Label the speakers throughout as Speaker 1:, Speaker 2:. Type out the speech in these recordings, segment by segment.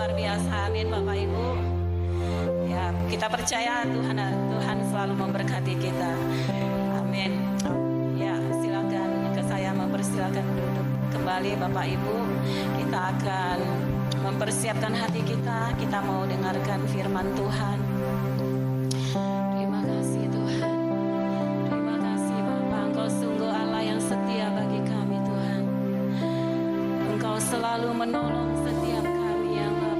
Speaker 1: luar biasa. Amin Bapak Ibu. Ya, kita percaya Tuhan selalu memberkati kita. Amin. Ya, silakan saya mempersilakan duduk kembali Bapak Ibu. Kita akan mempersiapkan hati kita. Kita mau dengarkan firman Tuhan. Terima kasih Tuhan. Terima kasih Bapa. Engkau sungguh Allah yang setia bagi kami Tuhan. Engkau selalu menolong setiap kami yang Bapa.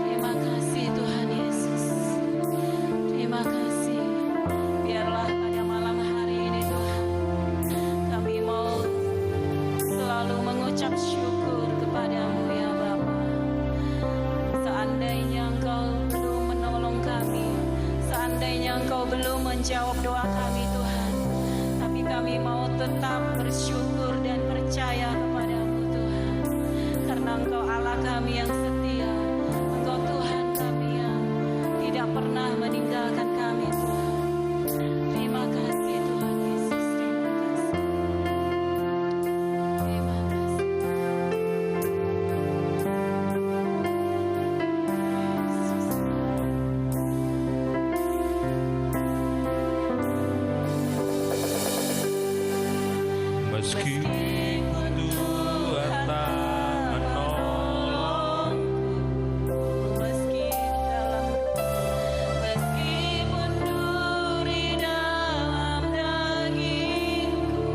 Speaker 1: Terima kasih Tuhan Yesus. Terima kasih. Biarlah pada malam hari ini Tuhan, kami mau selalu mengucap syukur kepadamu ya Bapa. Seandainya Engkau belum menolong kami, seandainya Engkau belum menjawab doa kami Tuhan, tapi kami mau tetap bersyukur dan percaya kepadamu Tuhan. Karena Engkau Allah kami yang setia, Engkau Tuhan kami yang tidak pernah meninggalkan kami Tuhan. Terima kasih Tuhan Yesus, terima kasih.
Speaker 2: Meskipun Tuhan tak menolongku, meskipun duri dalam dagingku,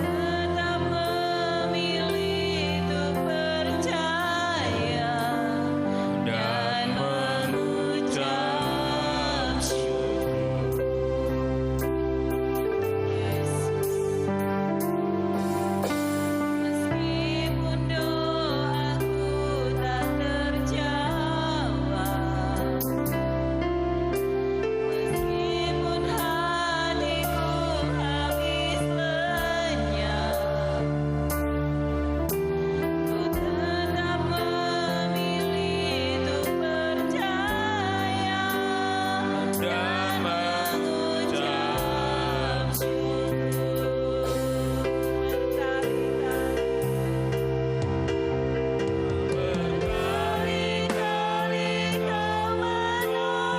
Speaker 2: tetap memilih untuk percaya dan mengucap syukur. Meskipun doaku tak terjawab, meskipun hatiku habis lenyap, ku tetap memilih untuk percaya dan mengucap syukur. Berkali-kali Kau menolong,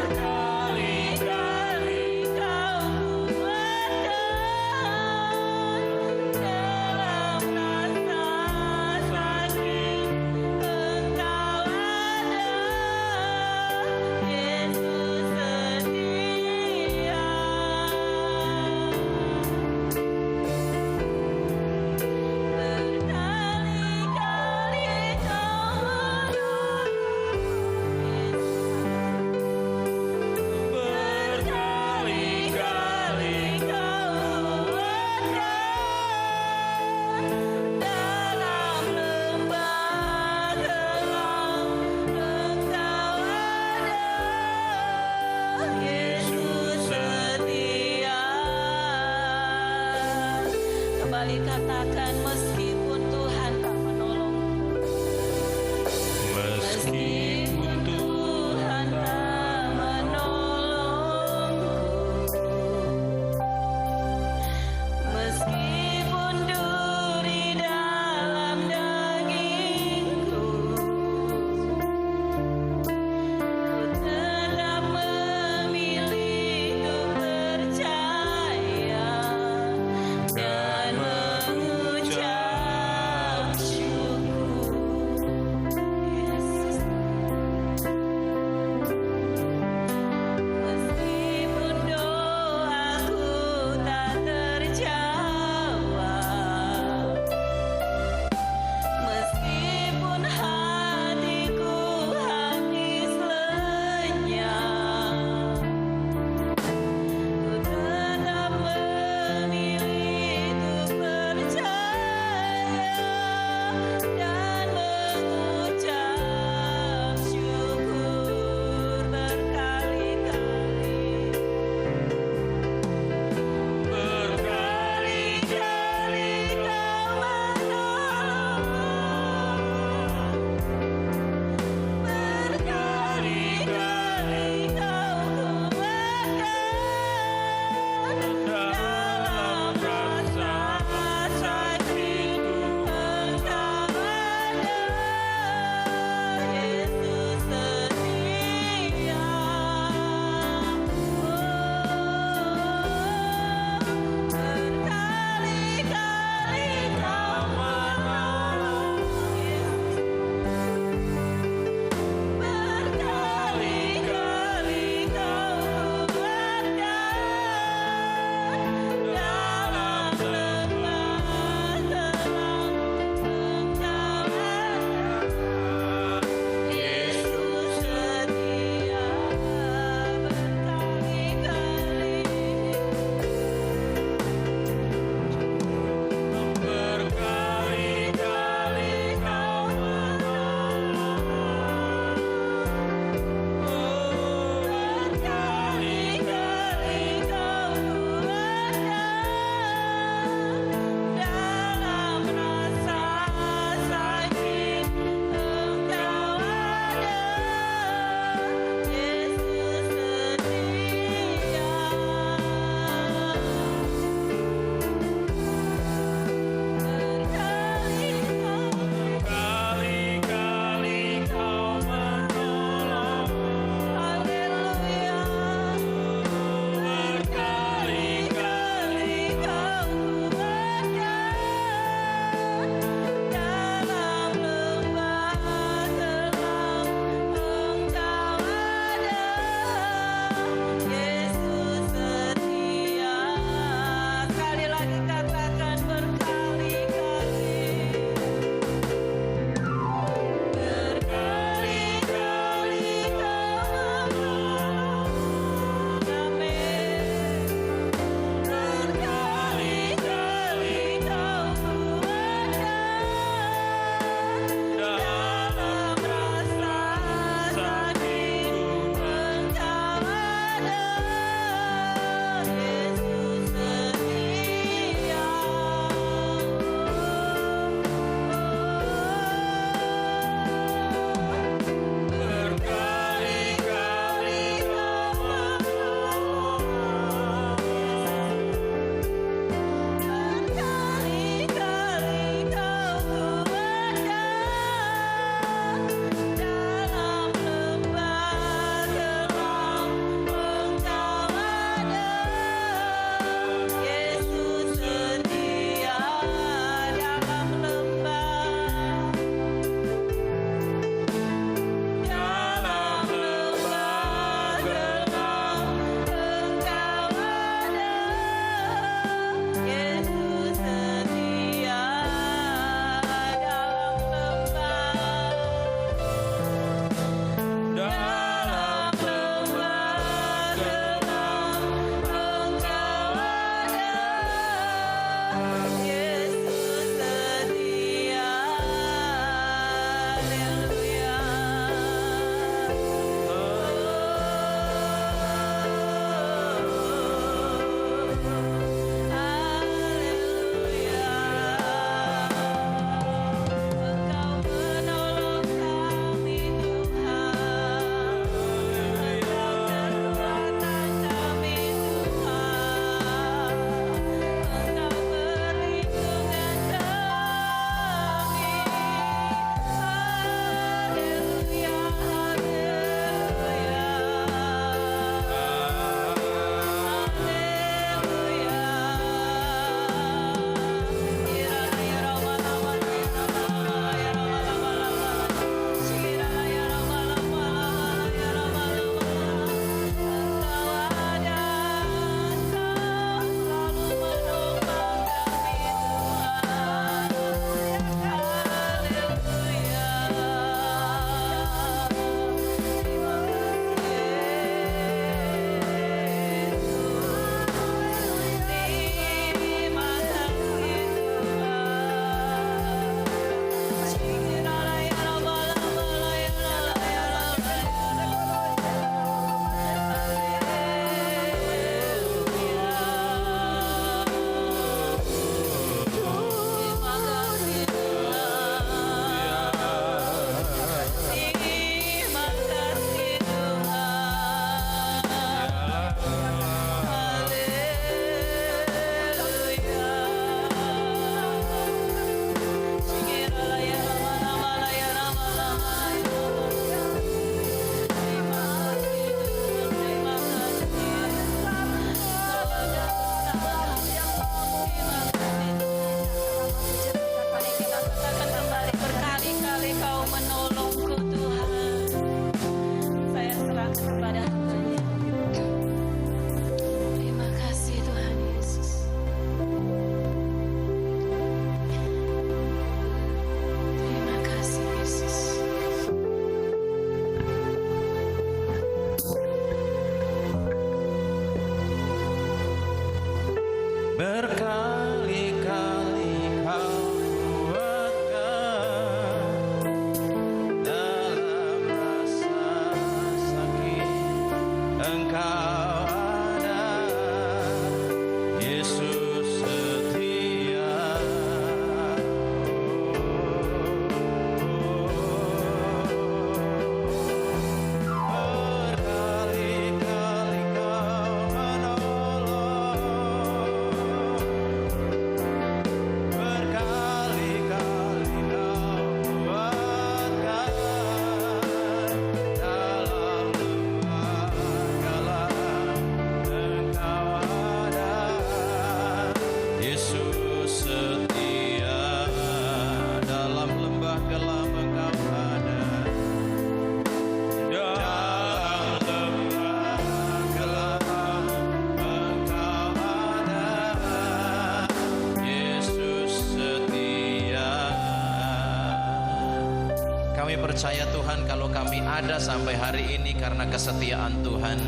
Speaker 2: berkali-kali Kau kuatkan dalam rasa sakit. Engkau ada, Yesus setia. Berkali-kali Kau menolong, berkali-kali Kau kuatkan dalam lembah gelap. Engkau ada, Yesus setia. Kembali katakan, meskipun Tuhan tak menolong, meskipun Tuhan tak menolongku, meskipun duri dalam dagingku, ku tetap memilih untuk percaya dan mengucap
Speaker 3: Engkau ada, Yesus setia. Berkali-kali Kau menolong, berkali-kali Kau kuatkan dalam lembah gelap. Engkau ada, Yesus setia. Dalam lembah gelap Engkau ada, dalam lembah gelap Engkau ada, Yesus setia. Kami percaya Tuhan, kalau kami ada sampai hari ini karena kesetiaan Tuhan.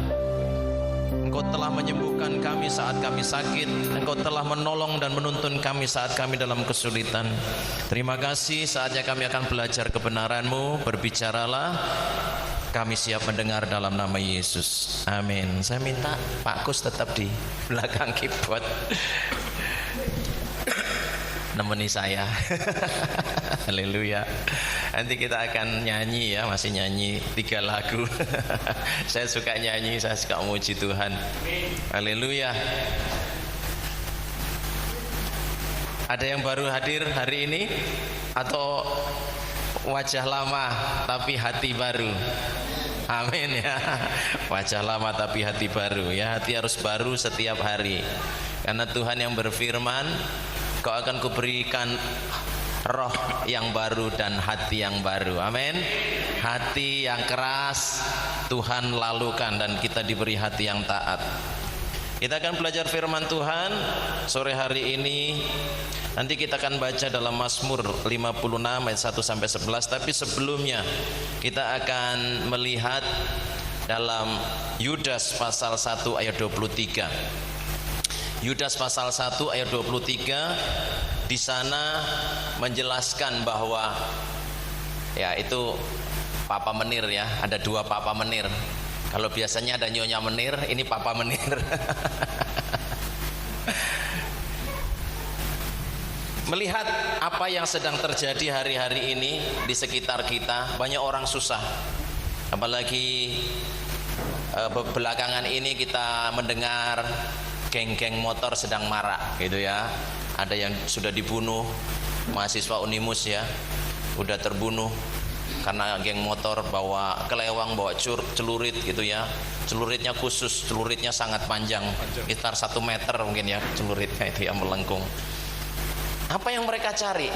Speaker 3: Engkau telah menyembuhkan kami saat kami sakit. Engkau telah menolong dan menuntun kami saat kami dalam kesulitan. Terima kasih, saatnya kami akan belajar kebenaran-Mu. Berbicaralah, kami siap mendengar dalam nama Yesus. Amin. Saya minta Pak Kus tetap di belakang keyboard, nemeni saya. Haleluya. Nanti kita akan nyanyi ya, masih nyanyi 3 lagu. Saya suka nyanyi, saya suka memuji Tuhan. Haleluya. Ada yang baru hadir hari ini atau wajah lama tapi hati baru? Amin ya. Wajah lama tapi hati baru ya. Hati harus baru setiap hari. Karena Tuhan yang berfirman, Kau akan kuberikan roh yang baru dan hati yang baru. Amin. Hati yang keras Tuhan lalukan dan kita diberi hati yang taat. Kita akan belajar firman Tuhan sore hari ini. Nanti kita akan baca dalam Mazmur 56 ayat 1 sampai 11. Tapi sebelumnya kita akan melihat dalam Yudas pasal 1 ayat 23. Yudas pasal 1 ayat 23. Di sana menjelaskan bahwa ya itu Papa Menir ya, ada 2 Papa Menir. Kalau biasanya ada Nyonya Menir, ini Papa Menir. Melihat apa yang sedang terjadi hari-hari ini di sekitar kita, banyak orang susah. Apalagi belakangan ini kita mendengar geng-geng motor sedang marak gitu ya. Ada yang sudah dibunuh, mahasiswa Unimus ya, udah terbunuh karena geng motor bawa kelewang, bawa celurit gitu ya. Celuritnya khusus, celuritnya sangat panjang, sekitar 1 meter mungkin ya celuritnya itu yang melengkung. Apa yang mereka cari?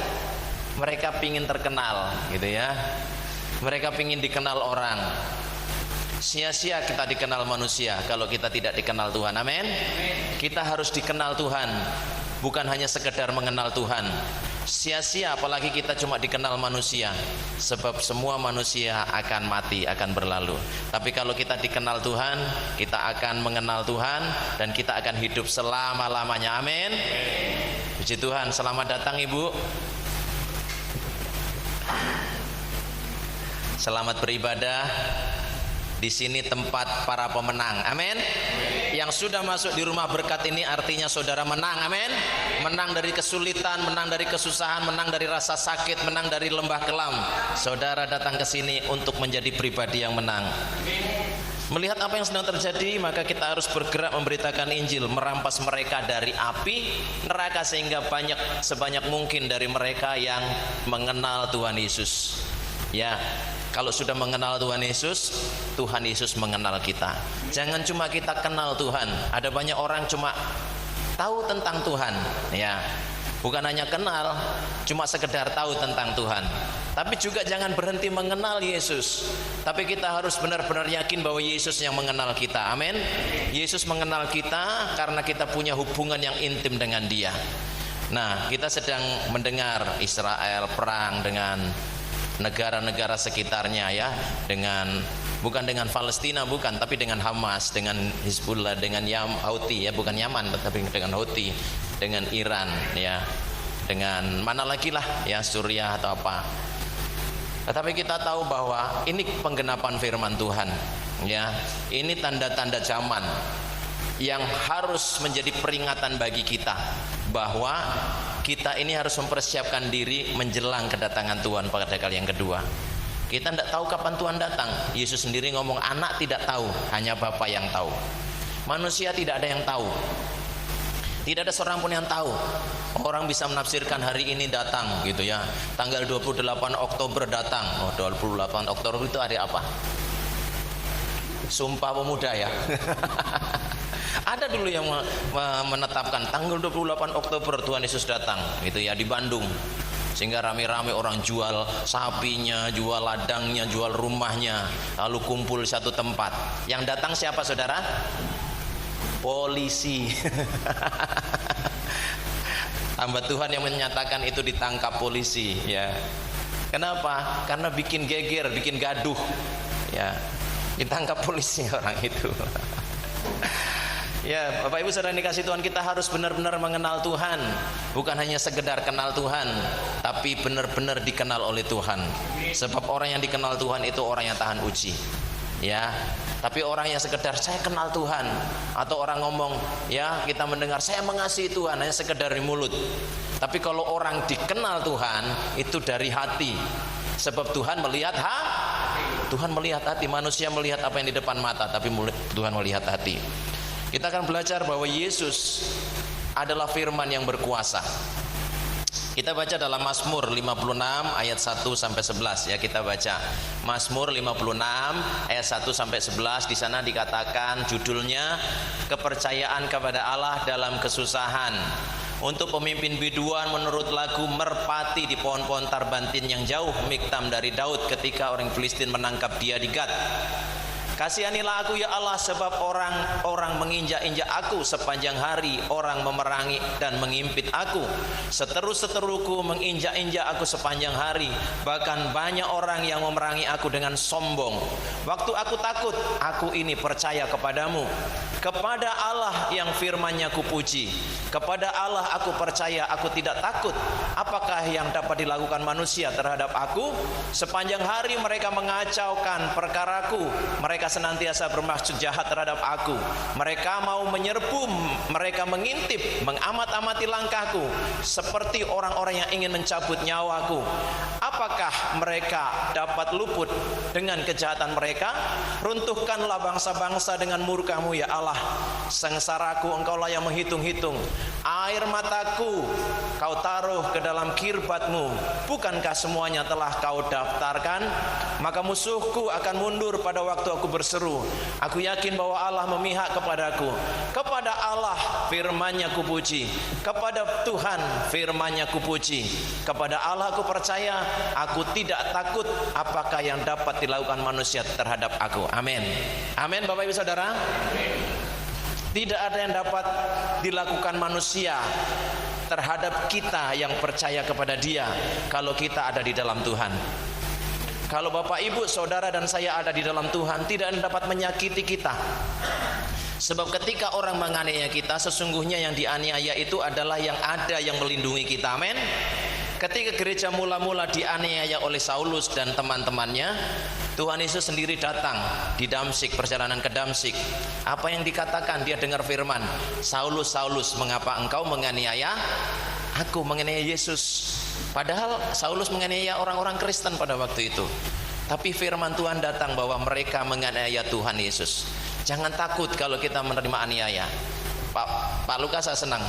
Speaker 3: Mereka pingin terkenal gitu ya. Mereka pingin dikenal orang. Sia-sia kita dikenal manusia kalau kita tidak dikenal Tuhan. Amin. Kita harus dikenal Tuhan, bukan hanya sekedar mengenal Tuhan. Sia-sia apalagi kita cuma dikenal manusia, sebab semua manusia akan mati, akan berlalu. Tapi kalau kita dikenal Tuhan, kita akan mengenal Tuhan dan kita akan hidup selama-lamanya. Amin. Puji Tuhan. Selamat datang Ibu. Selamat beribadah. Di sini tempat para pemenang. Amin. Yang sudah masuk di rumah berkat ini artinya saudara menang. Amin. Menang dari kesulitan, menang dari kesusahan, menang dari rasa sakit, menang dari lembah kelam. Saudara datang ke sini untuk menjadi pribadi yang menang. Melihat apa yang sedang terjadi, maka kita harus bergerak memberitakan Injil, merampas mereka dari api neraka sehingga sebanyak mungkin dari mereka yang mengenal Tuhan Yesus. Ya. Kalau sudah mengenal Tuhan Yesus, Tuhan Yesus mengenal kita. Jangan cuma kita kenal Tuhan. Ada banyak orang cuma tahu tentang Tuhan, ya. Bukan hanya kenal, cuma sekedar tahu tentang Tuhan. Tapi juga jangan berhenti mengenal Yesus. Tapi kita harus benar-benar yakin bahwa Yesus yang mengenal kita. Amin. Yesus mengenal kita karena kita punya hubungan yang intim dengan Dia. Nah, kita sedang mendengar Israel perang dengan negara-negara sekitarnya ya, bukan dengan Palestina, bukan, tapi dengan Hamas, dengan Hizbullah, dengan Houthi ya, bukan Yaman tetapi dengan Houthi, dengan Iran ya, dengan mana lagi lah ya, Suriah atau apa. Tetapi kita tahu bahwa ini penggenapan firman Tuhan. Ya, ini tanda-tanda zaman yang harus menjadi peringatan bagi kita bahwa kita ini harus mempersiapkan diri menjelang kedatangan Tuhan pada kali yang kedua. Kita tidak tahu kapan Tuhan datang. Yesus sendiri ngomong, anak tidak tahu, hanya Bapa yang tahu. Manusia tidak ada yang tahu. Tidak ada seorang pun yang tahu. Orang bisa menafsirkan hari ini datang gitu ya. Tanggal 28 Oktober datang. Oh, 28 Oktober itu hari apa? Sumpah Pemuda ya. Ada dulu yang menetapkan tanggal 28 Oktober Tuhan Yesus datang gitu ya di Bandung. Sehingga rame-rame orang jual sapinya, jual ladangnya, jual rumahnya, lalu kumpul di satu tempat. Yang datang siapa saudara? Polisi. Hamba Tuhan yang menyatakan itu ditangkap polisi ya. Kenapa? Karena bikin geger, bikin gaduh ya. Ditangkap polisi orang itu. Ya, Bapak Ibu saudara dikasih Tuhan, kita harus benar-benar mengenal Tuhan. Bukan hanya sekedar kenal Tuhan, tapi benar-benar dikenal oleh Tuhan. Sebab orang yang dikenal Tuhan itu orang yang tahan uji. Ya, tapi orang yang sekedar saya kenal Tuhan, atau orang ngomong ya kita mendengar saya mengasihi Tuhan hanya sekedar di mulut. Tapi kalau orang dikenal Tuhan itu dari hati. Sebab Tuhan melihat Tuhan melihat hati. Manusia melihat apa yang di depan mata, tapi Tuhan melihat hati. Kita akan belajar bahwa Yesus adalah firman yang berkuasa. Kita baca dalam Mazmur 56 ayat 1 sampai 11 ya, kita baca. Mazmur 56 ayat 1 sampai 11, di sana dikatakan judulnya kepercayaan kepada Allah dalam kesusahan. Untuk pemimpin biduan menurut lagu merpati di pohon-pohon tarbantin yang jauh, Miktam dari Daud ketika orang Filistin menangkap dia di Gat. Kasihanilah aku ya Allah, sebab orang menginjak-injak aku sepanjang hari, orang memerangi dan mengimpit aku. Seteru-seteruku menginjak-injak aku sepanjang hari, bahkan banyak orang yang memerangi aku dengan sombong. Waktu aku takut, aku ini percaya kepadamu. Kepada Allah yang firman-Nya kupuji, kepada Allah aku percaya, aku tidak takut. Apakah yang dapat dilakukan manusia terhadap aku? Sepanjang hari mereka mengacaukan perkaraku, mereka senantiasa bermaksud jahat terhadap aku. Mereka mau menyerbu, mereka mengintip, mengamat-amati langkahku, seperti orang-orang yang ingin mencabut nyawaku. Apakah mereka dapat luput dengan kejahatan mereka? Runtuhkanlah bangsa-bangsa dengan murka-Mu ya Allah. Sengsaraku Engkaulah yang menghitung-hitung. Air mataku Kau taruh ke dalam kirbat-Mu. Bukankah semuanya telah Kau daftarkan? Maka musuhku akan mundur pada waktu aku berseru. Aku yakin bahwa Allah memihak kepadaku. Kepada Allah firman-Nya kupuji, kepada Tuhan firman-Nya kupuji. Kepada Allah aku percaya, aku tidak takut apakah yang dapat dilakukan manusia terhadap aku. Amin. Amin Bapak Ibu Saudara. Tidak ada yang dapat dilakukan manusia terhadap kita yang percaya kepada Dia kalau kita ada di dalam Tuhan. Kalau Bapak Ibu Saudara dan saya ada di dalam Tuhan, tidak ada yang dapat menyakiti kita. Sebab ketika orang menganiaya kita, sesungguhnya yang dianiaya itu adalah yang ada yang melindungi kita. Amin. Ketika gereja mula-mula dianiaya oleh Saulus dan teman-temannya, Tuhan Yesus sendiri datang di Damsyik, perjalanan ke Damsyik. Apa yang dikatakan? Dia dengar firman, Saulus, Saulus, mengapa engkau menganiaya aku? Menganiaya Yesus. Padahal Saulus menganiaya orang-orang Kristen pada waktu itu. Tapi firman Tuhan datang bahwa mereka menganiaya Tuhan Yesus. Jangan takut kalau kita menerima aniaya. Pak Lukas, saya senang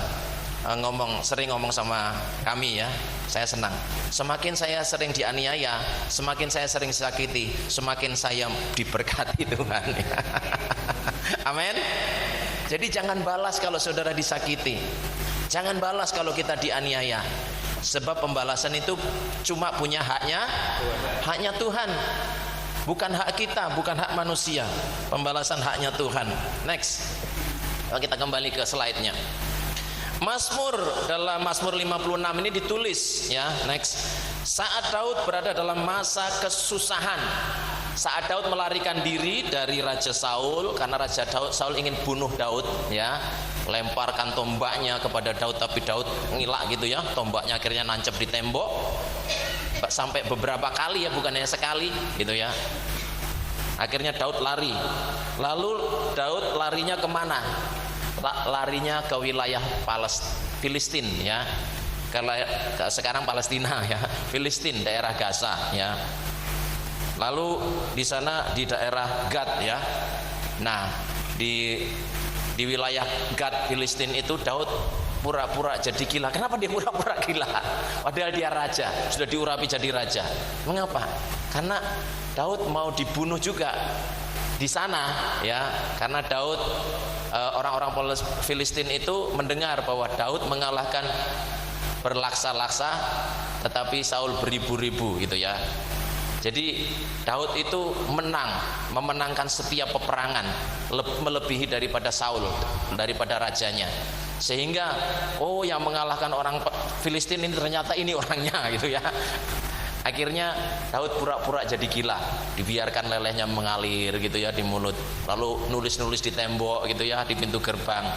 Speaker 3: sering ngomong sama kami ya. Saya senang. Semakin saya sering dianiaya, semakin saya sering disakiti, semakin saya diberkati Tuhan. Amin. Jadi jangan balas kalau saudara disakiti. Jangan balas kalau kita dianiaya. Sebab pembalasan itu cuma punya haknya Tuhan. Bukan hak kita, bukan hak manusia. Pembalasan haknya Tuhan. Next. Kita kembali ke slide-nya. Mazmur, dalam Mazmur 56 ini ditulis ya, next. Saat Daud berada dalam masa kesusahan, saat Daud melarikan diri dari Raja Saul, karena Raja Saul ingin bunuh Daud ya, lemparkan tombaknya kepada Daud, tapi Daud ngilak gitu ya, tombaknya akhirnya nancep di tembok sampai beberapa kali ya, bukan hanya sekali gitu ya. Akhirnya Daud lari. Lalu Daud larinya kemana? Larinya ke wilayah Filistin ya. Sekarang Palestina ya, Filistin, daerah Gaza ya. Lalu di sana di daerah Gad ya. Nah, di wilayah Gad Filistin itu Daud pura-pura jadi gila. Kenapa dia pura-pura gila? Padahal dia raja, sudah diurapi jadi raja. Mengapa? Karena Daud mau dibunuh juga di sana ya. Karena Daud, orang-orang Filistin itu mendengar bahwa Daud mengalahkan berlaksa-laksa, tetapi Saul beribu-ribu gitu ya. Jadi Daud itu memenangkan setiap peperangan, melebihi daripada Saul, daripada rajanya. Sehingga yang mengalahkan orang Filistin ini ternyata ini orangnya gitu ya. Akhirnya Daud pura-pura jadi gila, dibiarkan lelehnya mengalir gitu ya di mulut, lalu nulis-nulis di tembok gitu ya, di pintu gerbang.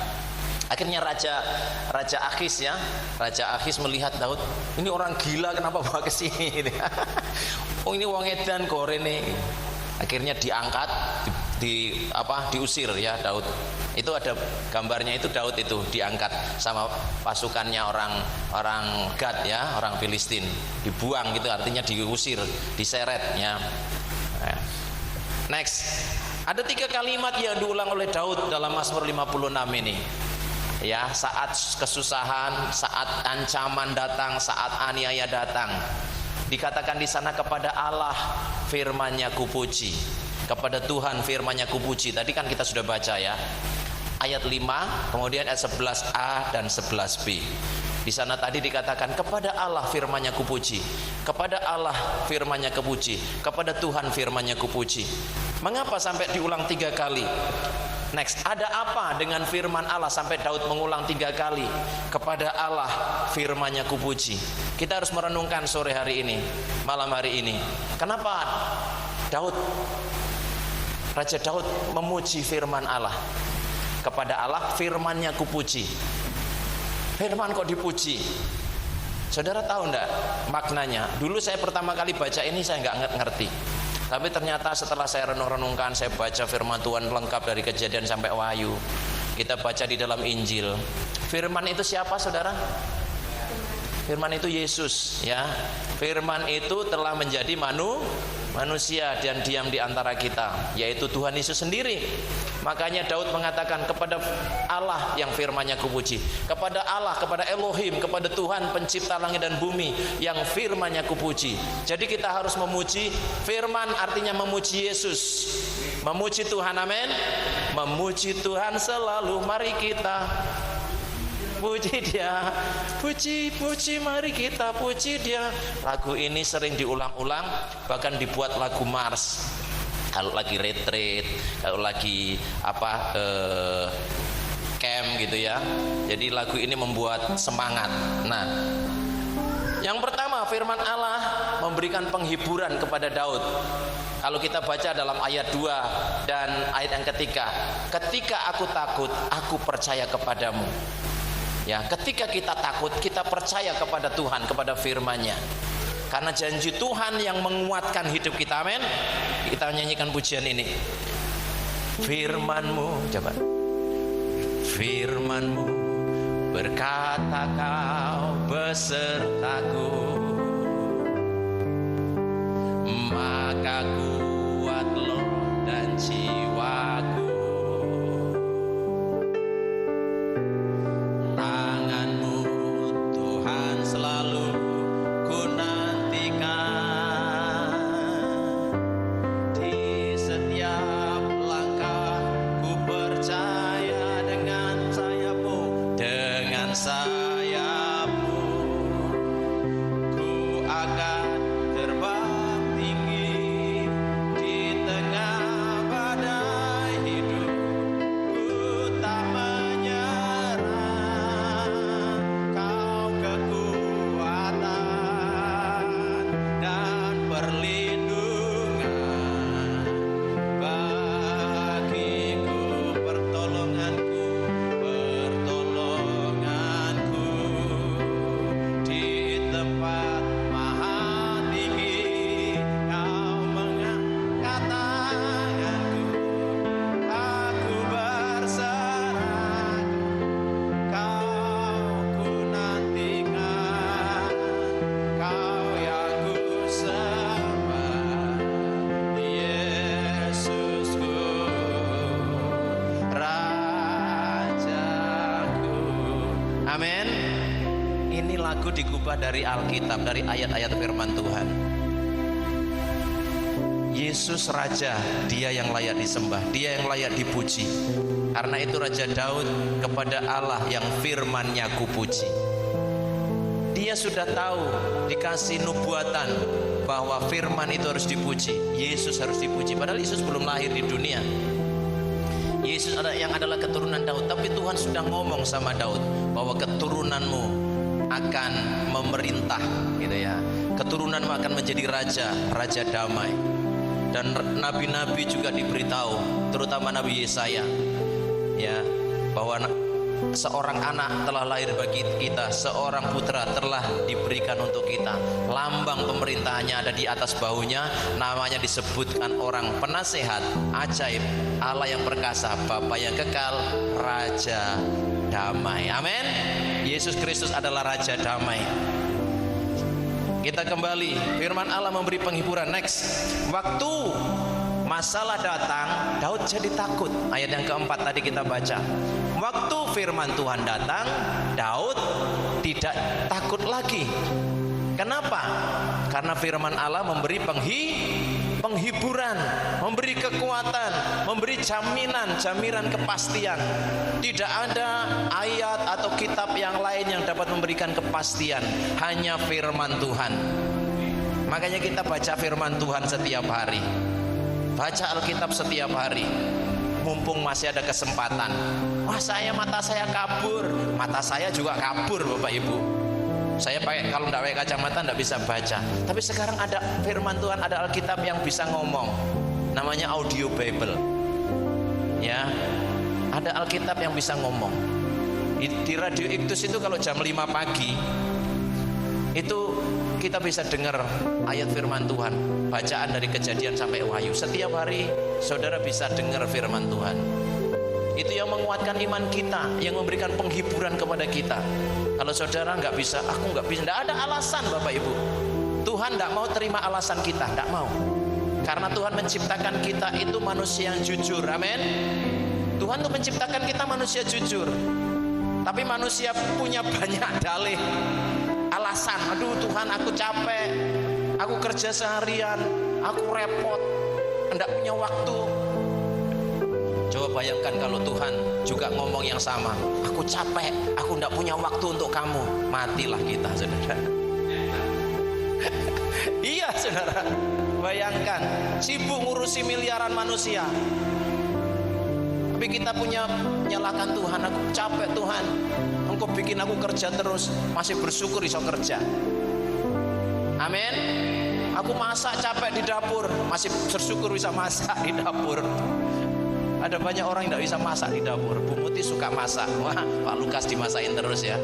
Speaker 3: Akhirnya Raja Akhis ya, Raja Akhis melihat Daud, ini orang gila kenapa bawa ke sini gitu ya. Ini wong edan kok rene. Akhirnya diangkat, diusir ya Daud. Itu ada gambarnya, itu Daud itu diangkat sama pasukannya orang Gad ya, orang Filistin. Dibuang gitu, artinya diusir, diseret ya. Next. Ada 3 kalimat yang diulang oleh Daud dalam Mazmur 56 ini. Ya, saat kesusahan, saat ancaman datang, saat aniaya datang. Dikatakan di sana, kepada Allah firman-Nya kupuji. Kepada Tuhan firman-Nya kupuji. Tadi kan kita sudah baca ya. Ayat 5, kemudian ayat 11a dan 11b. Di sana tadi dikatakan, kepada Allah firman-Nya kupuji. Kepada Allah firman-Nya kupuji. Kepada Tuhan firman-Nya kupuji. Mengapa sampai diulang 3 kali? Next, ada apa dengan firman Allah sampai Daud mengulang 3 kali? Kepada Allah firman-Nya kupuji. Kita harus merenungkan sore hari ini, malam hari ini. Kenapa Raja Daud memuji firman Allah? Kepada Allah firman-Nya kupuji. Firman kok dipuji? Saudara tahu enggak maknanya? Dulu saya pertama kali baca ini saya enggak ngerti. Tapi ternyata setelah saya renung-renungkan, saya baca firman Tuhan lengkap dari Kejadian sampai Wahyu. Kita baca di dalam Injil. Firman itu siapa, saudara? Firman itu Yesus, ya. Firman itu telah menjadi manusia dan diam di antara kita, yaitu Tuhan Yesus sendiri. Makanya Daud mengatakan, kepada Allah yang firman-Nya kupuji, kepada Allah, kepada Elohim, kepada Tuhan pencipta langit dan bumi yang firman-Nya kupuji. Jadi kita harus memuji firman, artinya memuji Yesus, memuji Tuhan. Amin. Memuji Tuhan selalu. Mari kita puji Dia, puji, mari kita puji Dia. Lagu ini sering diulang-ulang, bahkan dibuat lagu mars. Kalau lagi retreat, kalau lagi camp gitu ya. Jadi lagu ini membuat semangat. Nah, yang pertama, firman Allah memberikan penghiburan kepada Daud. Kalau kita baca dalam ayat 2 dan ayat yang ketiga, ketika aku takut, aku percaya kepadamu. Ya, ketika kita takut, kita percaya kepada Tuhan, kepada firman-Nya. Karena janji Tuhan yang menguatkan hidup kita. Amin. Kita nyanyikan pujian ini. Firman-Mu, coba. Firman-Mu berkata, Kau besertaku, maka kuat loh dan jiwaku. Tangan-Mu Tuhan selalu ku nantikan, di setiap langkah ku percaya dengan sayap-Mu, dengan sayap-Mu ku akan terbang tinggi di tengah badai. Amin. Ini lagu digubah dari Alkitab, dari ayat-ayat firman Tuhan. Yesus Raja, Dia yang layak disembah, Dia yang layak dipuji. Karena itu Raja Daud kepada Allah yang firman-Nya kupuji. Dia sudah tahu, dikasih nubuatan bahwa firman itu harus dipuji, Yesus harus dipuji. Padahal Yesus belum lahir di dunia. Yesus yang adalah keturunan Daud, tapi Tuhan sudah ngomong sama Daud bahwa keturunanmu akan memerintah, gitu ya. Keturunanmu akan menjadi raja, raja damai. Dan nabi-nabi juga diberitahu, terutama Nabi Yesaya, ya, bahwa seorang anak telah lahir bagi kita, seorang putra telah diberikan untuk kita. Lambang pemerintahannya ada di atas bahunya, namanya disebutkan orang penasehat, ajaib, Allah yang perkasa, Bapa yang kekal, Raja damai. Amin. Yesus Kristus adalah Raja damai. Kita kembali, firman Allah memberi penghiburan. Next, waktu masalah datang, Daud jadi takut. Ayat yang keempat tadi kita baca. Waktu firman Tuhan datang, Daud tidak takut lagi. Kenapa? Karena firman Allah memberi penghiburan, memberi kekuatan, memberi jaminan kepastian. Tidak ada ayat atau kitab yang lain yang dapat memberikan kepastian, hanya firman Tuhan. Makanya kita baca firman Tuhan setiap hari, baca Alkitab setiap hari, mumpung masih ada kesempatan. Wah, mata saya kabur, mata saya juga kabur Bapak Ibu. Saya kalau tidak pakai kacamata tidak bisa baca. Tapi sekarang ada firman Tuhan, ada Alkitab yang bisa ngomong. Namanya audio Bible. Ya, ada Alkitab yang bisa ngomong. Di Radio Iktus itu kalau jam 5 pagi itu kita bisa dengar ayat firman Tuhan, bacaan dari Kejadian sampai Wahyu. Setiap hari saudara bisa dengar firman Tuhan. Itu yang menguatkan iman kita, yang memberikan penghiburan kepada kita. Kalau saudara nggak bisa, aku nggak bisa, nggak ada alasan Bapak Ibu. Tuhan nggak mau terima alasan kita, nggak mau. Karena Tuhan menciptakan kita itu manusia yang jujur, amin. Tuhan tuh menciptakan kita manusia jujur. Tapi manusia punya banyak dalih, alasan. Aduh Tuhan, aku capek, aku kerja seharian, aku repot, enggak punya waktu. Coba bayangkan kalau Tuhan juga ngomong yang sama. Aku capek, aku enggak punya waktu untuk kamu. Matilah kita, saudara. Iya saudara, bayangkan sibuk ngurusi miliaran manusia, tapi kita nyalakan Tuhan. Aku capek Tuhan, Engkau bikin aku kerja terus, masih bersyukur iso kerja. Amin. Aku masak capek di dapur, masih bersyukur bisa masak di dapur. Ada banyak orang yang tidak bisa masak di dapur. Bu Muti suka masak. Wah, Pak Lukas dimasakin terus ya.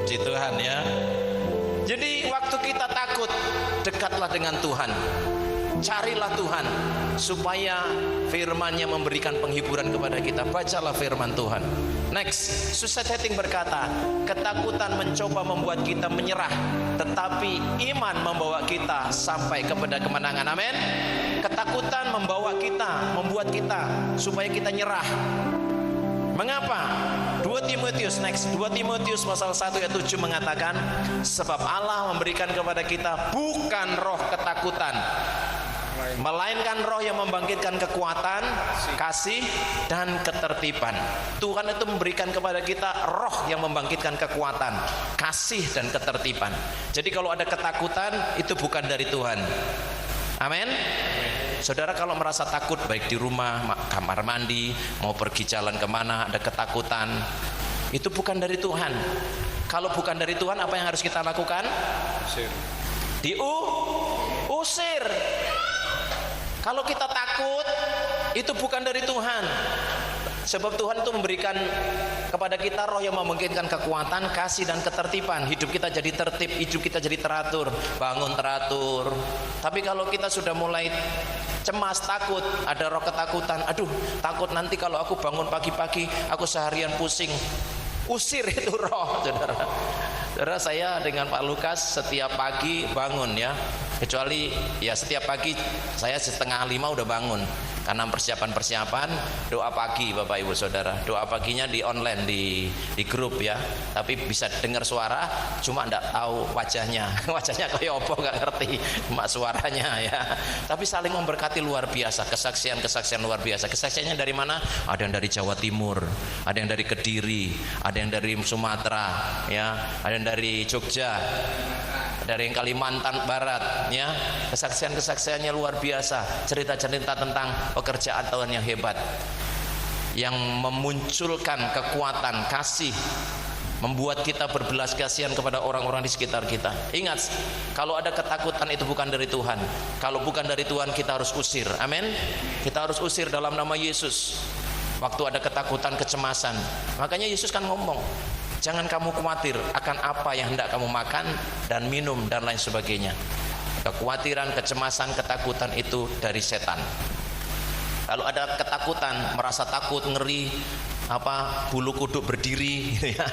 Speaker 3: Puji Tuhan ya. Jadi waktu kita takut, dekatlah dengan Tuhan. Carilah Tuhan supaya firman-Nya memberikan penghiburan kepada kita. Bacalah firman Tuhan. Next, Susah Setting berkata, ketakutan mencoba membuat kita menyerah, tetapi iman membawa kita sampai kepada kemenangan. Amin. Ketakutan membuat kita supaya kita nyerah. Mengapa? 2 Timotius pasal 1 ayat 7 mengatakan, sebab Allah memberikan kepada kita bukan roh ketakutan, melainkan roh yang membangkitkan kekuatan, kasih, dan ketertiban. Tuhan itu memberikan kepada kita roh yang membangkitkan kekuatan, kasih, dan ketertiban. Jadi kalau ada ketakutan, itu bukan dari Tuhan. Amin. Saudara kalau merasa takut, baik di rumah, kamar mandi, mau pergi jalan kemana, ada ketakutan, itu bukan dari Tuhan. Kalau bukan dari Tuhan, apa yang harus kita lakukan? Usir. Kalau kita takut, itu bukan dari Tuhan. Sebab Tuhan itu memberikan kepada kita roh yang membangkitkan kekuatan, kasih, dan ketertiban. Hidup kita jadi tertib, hidup kita jadi teratur, bangun teratur. Tapi kalau kita sudah mulai cemas, takut, ada roh ketakutan, aduh takut nanti kalau aku bangun pagi-pagi, aku seharian pusing. Usir itu roh, saudara. Saudara, saya dengan Pak Lukas setiap pagi bangun ya, Kecuali ya setiap pagi saya 4:30 udah bangun karena persiapan doa pagi Bapak Ibu Saudara. Doa paginya di online di grup ya. Tapi bisa dengar suara, cuma enggak tahu wajahnya. Wajahnya kayak apa enggak ngerti, cuma suaranya ya. Tapi saling memberkati luar biasa, kesaksian luar biasa. Kesaksiannya dari mana? Ada yang dari Jawa Timur, ada yang dari Kediri, ada yang dari Sumatera ya, ada yang dari Jogja, dari Kalimantan Barat ya. Kesaksiannya luar biasa, cerita-cerita tentang pekerjaan Tuhan yang hebat, yang memunculkan kekuatan kasih, membuat kita berbelas kasihan kepada orang-orang di sekitar kita. Ingat, kalau ada ketakutan itu bukan dari Tuhan. Kalau bukan dari Tuhan, kita harus usir. Amin. Kita harus usir dalam nama Yesus. Waktu ada ketakutan, kecemasan, makanya Yesus kan ngomong, jangan kamu khawatir akan apa yang hendak kamu makan dan minum dan lain sebagainya. Kekhawatiran, kecemasan, ketakutan itu dari setan. Kalau ada ketakutan, merasa takut, ngeri, bulu kuduk berdiri gitu ya.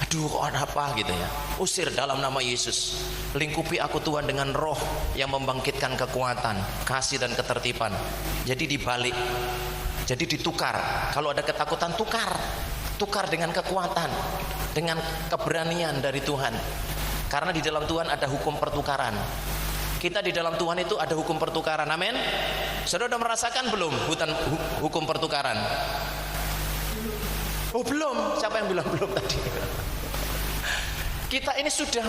Speaker 3: Aduh, ada apa gitu ya. Usir dalam nama Yesus. Lingkupi aku Tuhan dengan roh yang membangkitkan kekuatan, kasih dan ketertiban. Jadi dibalik. Jadi ditukar. Kalau ada ketakutan, tukar dengan kekuatan, dengan keberanian dari Tuhan. Karena di dalam Tuhan ada hukum pertukaran. Kita di dalam Tuhan itu ada hukum pertukaran. Amin. Saudara sudah merasakan belum hukum pertukaran? Oh belum. Siapa yang bilang belum tadi? Kita ini sudah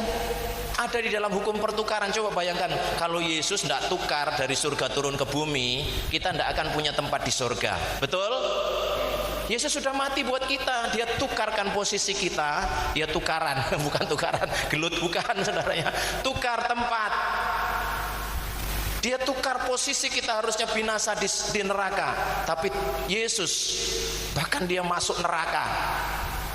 Speaker 3: ada di dalam hukum pertukaran. Coba bayangkan kalau Yesus tidak tukar dari surga turun ke bumi, kita tidak akan punya tempat di surga. Betul? Yesus sudah mati buat kita. Dia tukarkan posisi kita. Dia tukaran, bukan tukaran gelut, bukan saudaranya. Tukar tempat. Dia tukar posisi kita, harusnya binasa di neraka. Tapi Yesus bahkan dia masuk neraka.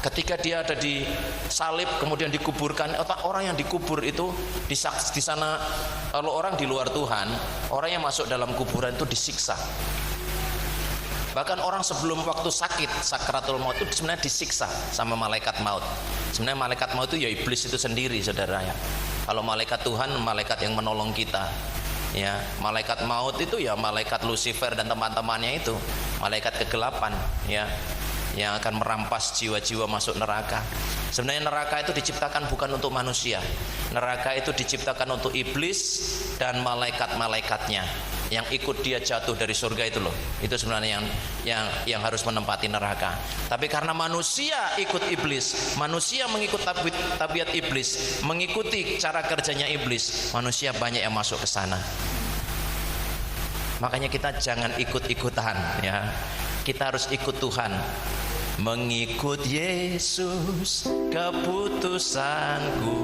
Speaker 3: Ketika dia ada di salib kemudian dikuburkan, orang yang dikubur itu di sana, kalau orang di luar Tuhan, orang yang masuk dalam kuburan itu disiksa. Bahkan orang sebelum waktu sakit sakratul maut itu sebenarnya disiksa sama malaikat maut. Sebenarnya malaikat maut itu ya iblis itu sendiri, saudara ya. Kalau malaikat Tuhan, malaikat yang menolong kita. Ya, malaikat maut itu ya malaikat Lucifer dan teman-temannya itu, malaikat kegelapan ya, yang akan merampas jiwa-jiwa masuk neraka. Sebenarnya neraka itu diciptakan bukan untuk manusia. Neraka itu diciptakan untuk iblis dan malaikat-malaikatnya yang ikut dia jatuh dari surga itu loh. Itu sebenarnya yang harus menempati neraka. Tapi karena manusia ikut iblis, manusia mengikut tabiat iblis, mengikuti cara kerjanya iblis, manusia banyak yang masuk ke sana. Makanya kita jangan ikut-ikutan ya. Kita harus ikut Tuhan. Mengikut Yesus keputusanku,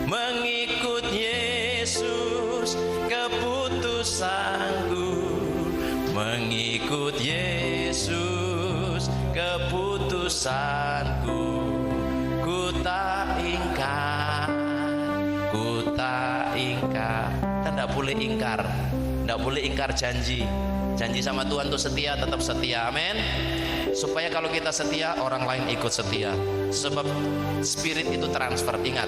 Speaker 3: mengikut Yesus keputusanku, mengikut Yesus keputusanku. Ku tak ingkar, ku tak ingkar. Kita tidak boleh ingkar, tidak boleh ingkar janji. Janji sama Tuhan itu setia, tetap setia. Amin. Supaya kalau kita setia, orang lain ikut setia. Sebab spirit itu transfer. Ingat,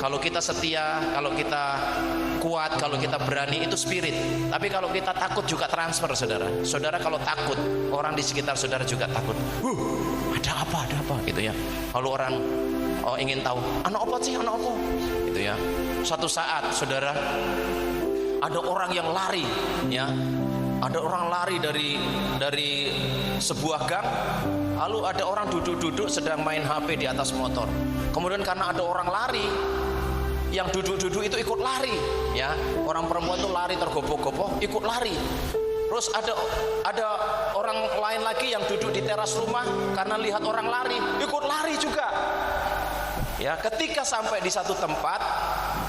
Speaker 3: kalau kita setia, kalau kita kuat, kalau kita berani, itu spirit. Tapi kalau kita takut juga transfer, saudara. Saudara kalau takut, orang di sekitar saudara juga takut. Ada apa gitu ya. Kalau orang ingin tahu, anak apa sih, anak apa gitu ya. Suatu saat saudara, ada orang yang lari ya. Ada orang lari dari sebuah gang, lalu ada orang duduk-duduk sedang main HP di atas motor. Kemudian karena ada orang lari, yang duduk-duduk itu ikut lari, ya. Orang perempuan itu lari tergopoh-gopoh, ikut lari. Terus ada orang lain lagi yang duduk di teras rumah karena lihat orang lari, ikut lari juga. Ya, ketika sampai di satu tempat,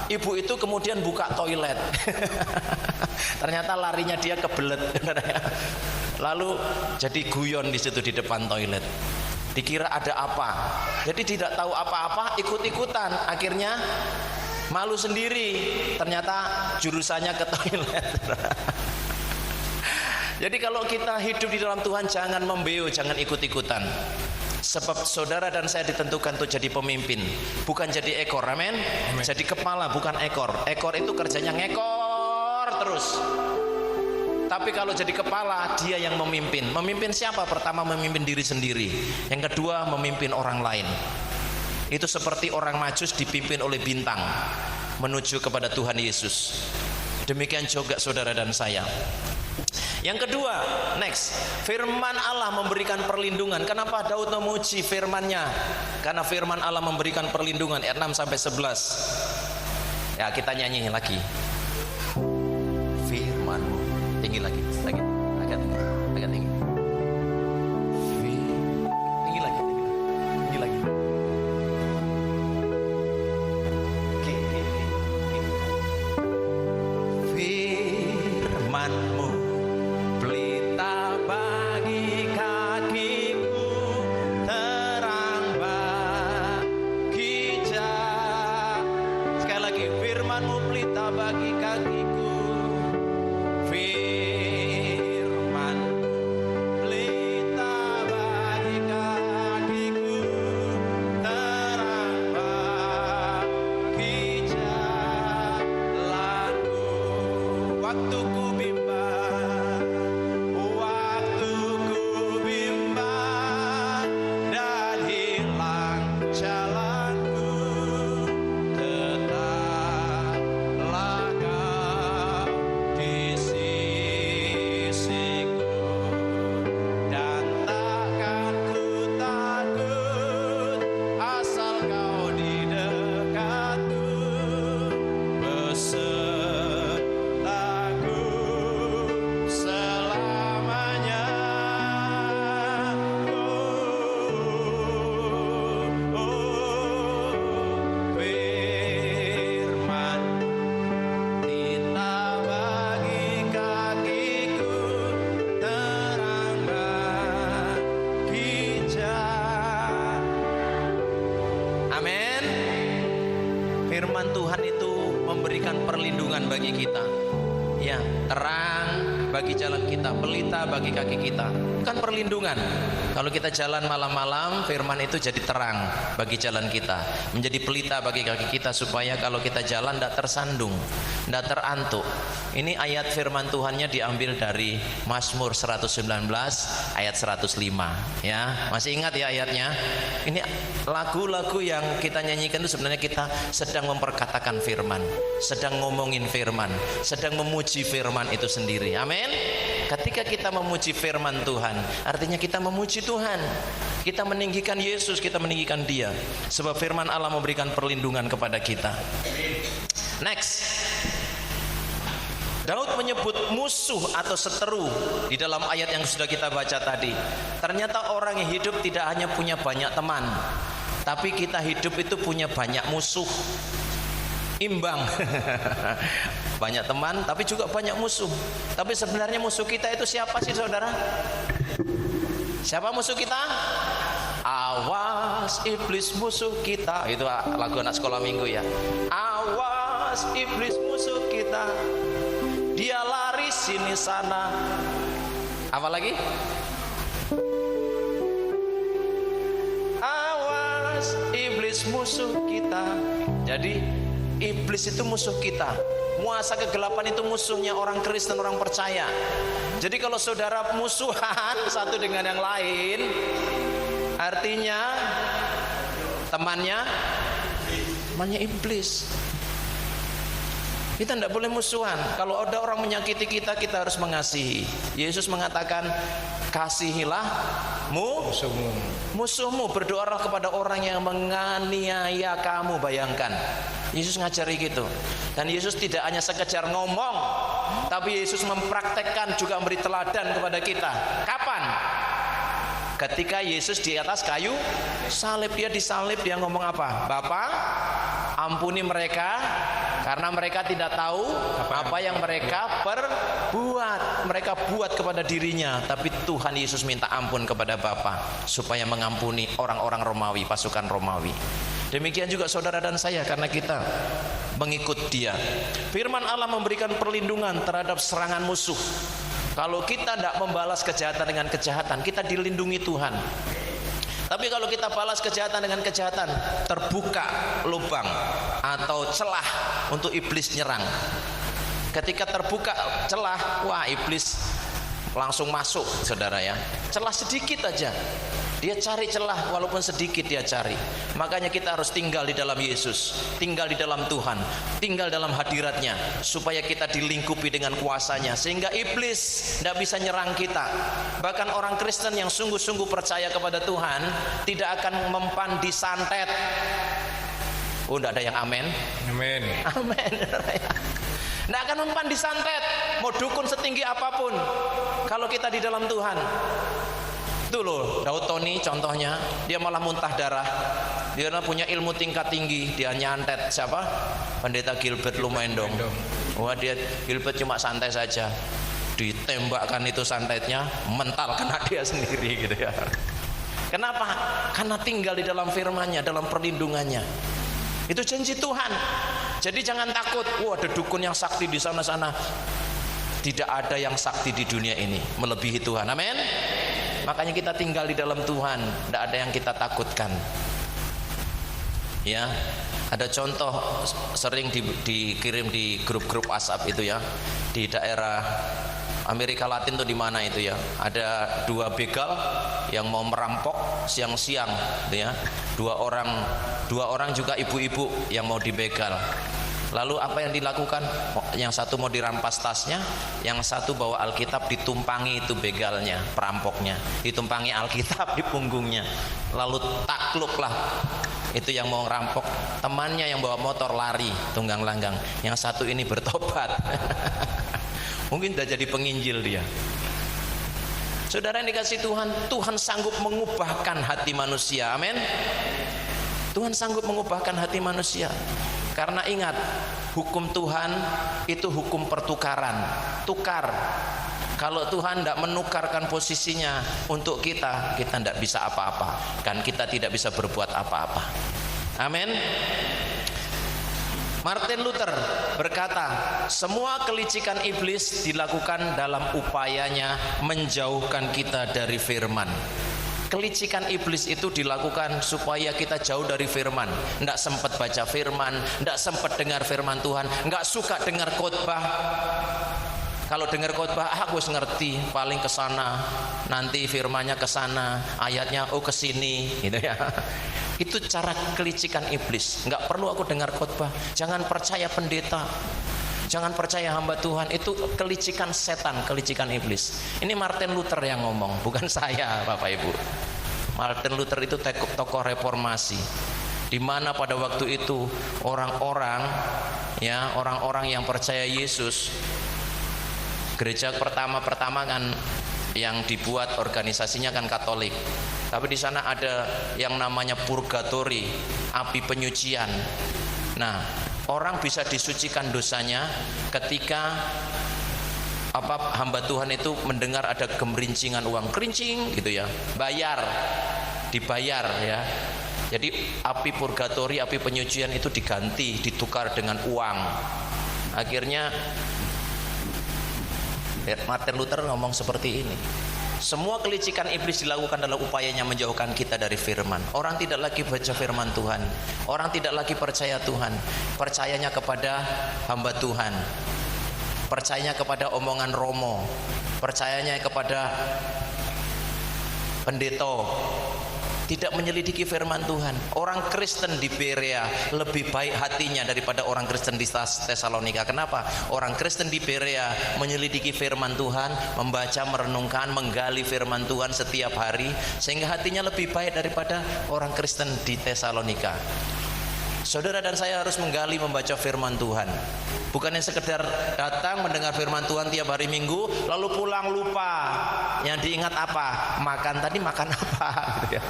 Speaker 3: ibu itu kemudian buka toilet. Ternyata larinya dia kebelet. Lalu jadi guyon di situ di depan toilet. Dikira ada apa. Jadi tidak tahu apa-apa, ikut-ikutan. Akhirnya malu sendiri. Ternyata jurusannya ke toilet. Jadi kalau kita hidup di dalam Tuhan, jangan membeo, jangan ikut-ikutan. Sebab saudara dan saya ditentukan untuk jadi pemimpin, bukan jadi ekor. Amin. Jadi kepala bukan ekor. Ekor itu kerjanya ngekor terus. Tapi kalau jadi kepala, dia yang memimpin. Memimpin siapa? Pertama memimpin diri sendiri. Yang kedua memimpin orang lain. Itu seperti orang Majus dipimpin oleh bintang menuju kepada Tuhan Yesus. Demikian juga saudara dan saya. Yang kedua, next, firman Allah memberikan perlindungan. Kenapa Daud memuji firman-Nya? Karena firman Allah memberikan perlindungan. Ayat 6 sampai 11. Ya, kita nyanyi lagi. Firman-Mu, tinggi lagi, agak tinggi. Tinggi lagi. Firman-Mu pelita bagi kakiku, terang bagi jalan. Sekali lagi, firman-Mu pelita bagi kakiku. Firman-Mu pelita bagi kakiku, terang bagi jalanku. Waktuku bimbang dan hilang jalanku, tetaplah Kau di sisiku, dan takkan ku takut asal Kau di dekatku, besertaku selamanya. Firman pelita bagi kakiku, terang bagi jalan. Amin. Firman Tuhan itu memberikan perlindungan bagi kita. Ya, terang bagi jalan kita, pelita bagi kaki kita. Bukan perlindungan. Kalau kita jalan malam-malam, firman itu jadi terang bagi jalan kita, menjadi pelita bagi kaki kita, supaya kalau kita jalan tidak tersandung, tidak terantuk. Ini ayat firman Tuhannya diambil dari Mazmur 119 ayat 105. Ya, masih ingat ya ayatnya? Ini lagu-lagu yang kita nyanyikan itu sebenarnya kita sedang memperkatakan firman, sedang ngomongin firman, sedang memuji firman itu sendiri. Amin. Ketika kita memuji firman Tuhan, artinya kita memuji Tuhan. Kita meninggikan Yesus, kita meninggikan Dia. Sebab firman Allah memberikan perlindungan kepada kita. Next. Daud menyebut musuh atau seteru di dalam ayat yang sudah kita baca tadi. Ternyata orang yang hidup tidak hanya punya banyak teman, tapi kita hidup itu punya banyak musuh. Imbang. Banyak teman tapi juga banyak musuh. Tapi sebenarnya musuh kita itu siapa sih, saudara? Siapa musuh kita? Awas iblis musuh kita. Itu lagu anak sekolah minggu ya. Awas iblis musuh kita, dia lari sini sana. Apa lagi? Awas iblis musuh kita. Jadi iblis itu musuh kita. Muasa kegelapan itu musuhnya orang Kristen, orang percaya. Jadi kalau saudara musuhan satu dengan yang lain, artinya temannya iblis. Kita tidak boleh musuhan. Kalau ada orang menyakiti kita, kita harus mengasihi. Yesus mengatakan, kasihilah musuhmu. Berdoalah kepada orang yang menganiaya kamu. Bayangkan, Yesus ngajari gitu. Dan Yesus tidak hanya sekedar ngomong, tapi Yesus mempraktekkan, juga memberi teladan kepada kita. Kapan? Ketika Yesus di atas kayu salib. Dia disalib, dia ngomong apa? Bapa, ampuni mereka, karena mereka tidak tahu apa yang mereka perbuat. Mereka buat kepada dirinya, tapi Tuhan Yesus minta ampun kepada Bapa supaya mengampuni orang-orang Romawi, pasukan Romawi. Demikian juga saudara dan saya, karena kita mengikut Dia. Firman Allah memberikan perlindungan terhadap serangan musuh. Kalau kita tidak membalas kejahatan dengan kejahatan, kita dilindungi Tuhan. Tapi kalau kita balas kejahatan dengan kejahatan, terbuka lubang atau celah untuk iblis nyerang. Ketika terbuka celah, wah iblis langsung masuk, saudara ya. Celah sedikit aja, dia cari celah, walaupun sedikit dia cari. Makanya kita harus tinggal di dalam Yesus, tinggal di dalam Tuhan, tinggal dalam hadiratnya, supaya kita dilingkupi dengan kuasanya, sehingga iblis tidak bisa nyerang kita. Bahkan orang Kristen yang sungguh-sungguh percaya kepada Tuhan tidak akan mempan disantet. Oh, tidak ada yang amin?
Speaker 2: Amin.
Speaker 3: Amin. Tidak akan mempan disantet, mau dukun setinggi apapun, kalau kita di dalam Tuhan. Itu loh, Daud Tony contohnya, dia malah muntah darah. Dia punya ilmu tingkat tinggi, dia nyantet siapa? Pendeta Gilbert Lumendong. Wah, dia Gilbert cuma santai saja, ditembakkan itu santetnya, mental kena dia sendiri gitu ya. Kenapa? Karena tinggal di dalam firman-Nya, dalam perlindungannya. Itu janji Tuhan. Jadi jangan takut, wah ada dukun yang sakti di sana-sana. Tidak ada yang sakti di dunia ini melebihi Tuhan. Amin. Makanya kita tinggal di dalam Tuhan, tidak ada yang kita takutkan. Ya, ada contoh sering dikirim di grup-grup WhatsApp itu ya, di daerah Amerika Latin tuh di mana itu ya, ada 2 begal yang mau merampok siang-siang, gitu ya. Dua orang juga ibu-ibu yang mau dibegal. Lalu apa yang dilakukan? Yang satu mau dirampas tasnya, yang satu bawa Alkitab, ditumpangi itu begalnya, perampoknya, ditumpangi Alkitab di punggungnya. Lalu takluklah itu yang mau rampok. Temannya yang bawa motor lari tunggang langgang. Yang satu ini bertobat. Mungkin sudah jadi penginjil dia. Saudara yang dikasih Tuhan, Tuhan sanggup mengubahkan hati manusia. Amin. Tuhan sanggup mengubahkan hati manusia. Karena ingat, hukum Tuhan itu hukum pertukaran. Tukar. Kalau Tuhan tidak menukarkan posisinya untuk kita tidak bisa apa-apa. Dan kita tidak bisa berbuat apa-apa. Amin. Martin Luther berkata, semua kelicikan iblis dilakukan dalam upayanya menjauhkan kita dari firman. Kelicikan iblis itu dilakukan supaya kita jauh dari firman. Tidak sempat baca firman, tidak sempat dengar firman Tuhan, nggak suka dengar khotbah. Kalau dengar khotbah, aku harus ngerti, paling ke sana, nanti firmannya ke sana, ayatnya ke sini, gitu ya. Itu cara kelicikan iblis. Nggak perlu aku dengar khotbah. Jangan percaya pendeta. Jangan percaya hamba Tuhan. Itu kelicikan setan, kelicikan iblis. Ini Martin Luther yang ngomong, bukan saya, Bapak Ibu. Martin Luther itu tokoh reformasi, di mana pada waktu itu orang-orang yang percaya Yesus, gereja pertama kan yang dibuat organisasinya kan Katolik. Tapi di sana ada yang namanya purgatori, api penyucian. Nah, orang bisa disucikan dosanya ketika hamba Tuhan itu mendengar ada gemerincingan uang, kerincing gitu ya, dibayar ya. Jadi api purgatori, api penyucian itu diganti, ditukar dengan uang. Akhirnya Martin Luther ngomong seperti ini. Semua kelicikan iblis dilakukan dalam upayanya menjauhkan kita dari firman. Orang tidak lagi baca firman Tuhan. Orang tidak lagi percaya Tuhan. Percayanya kepada hamba Tuhan. Percayanya kepada omongan romo. Percayanya kepada pendeta. Tidak menyelidiki firman Tuhan. Orang Kristen di Berea lebih baik hatinya daripada orang Kristen di Tesalonika. Kenapa? Orang Kristen di Berea menyelidiki firman Tuhan, membaca, merenungkan, menggali firman Tuhan setiap hari, sehingga hatinya lebih baik daripada orang Kristen di Tesalonika. Saudara dan saya harus menggali, membaca firman Tuhan. Bukannya sekedar datang mendengar firman Tuhan tiap hari Minggu, lalu pulang lupa. Yang diingat apa? Tadi makan apa? Gitu ya.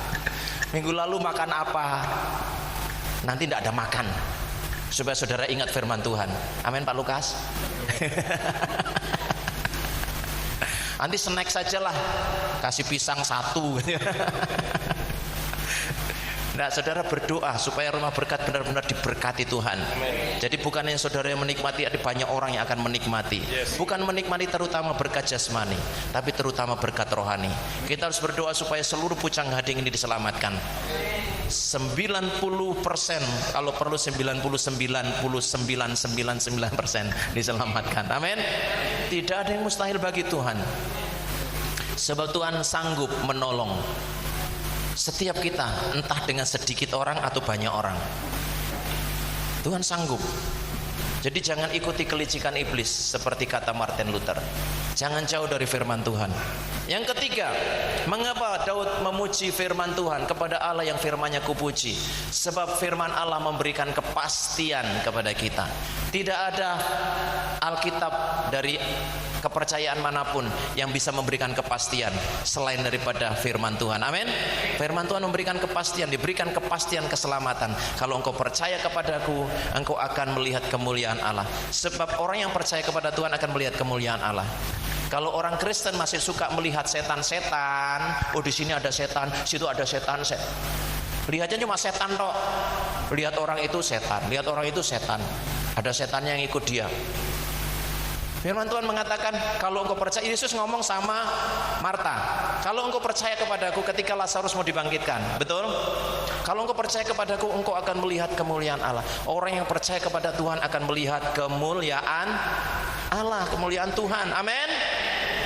Speaker 3: Minggu lalu makan apa? Nanti tidak ada makan. Supaya saudara ingat firman Tuhan. Amin Pak Lukas. Nanti snack sajalah, kasih pisang 1. Nah, saudara berdoa supaya rumah berkat benar-benar diberkati Tuhan. Jadi bukan yang saudara yang menikmati, ada banyak orang yang akan menikmati. Bukan menikmati terutama berkat jasmani, tapi terutama berkat rohani. Kita harus berdoa supaya seluruh pucang gading ini diselamatkan. 90%, kalau perlu 99,999% diselamatkan. Amin. Tidak ada yang mustahil bagi Tuhan. Sebab Tuhan sanggup menolong setiap kita, entah dengan sedikit orang atau banyak orang. Tuhan sanggup. Jadi jangan ikuti kelicikan iblis seperti kata Martin Luther. Jangan jauh dari firman Tuhan. Yang ketiga, mengapa Daud memuji firman Tuhan? Kepada Allah yang firman-Nya kupuji. Sebab firman Allah memberikan kepastian kepada kita. Tidak ada Alkitab dari kepercayaan manapun yang bisa memberikan kepastian selain daripada firman Tuhan. Amin. Firman Tuhan memberikan kepastian, diberikan kepastian keselamatan. Kalau engkau percaya kepadaku, engkau akan melihat kemuliaan Allah. Sebab orang yang percaya kepada Tuhan akan melihat kemuliaan Allah. Kalau orang Kristen masih suka melihat setan-setan, oh di sini ada setan, situ ada setan, lihatnya cuma setan toh. Lihat orang itu setan, lihat orang itu setan. Ada setannya yang ikut dia. Firman Tuhan mengatakan, kalau engkau percaya, Yesus ngomong sama Marta, kalau engkau percaya kepadaku ketika Lazarus mau dibangkitkan, betul? Kalau engkau percaya kepadaku, engkau akan melihat kemuliaan Allah. Orang yang percaya kepada Tuhan akan melihat kemuliaan Allah, kemuliaan Tuhan. Amin.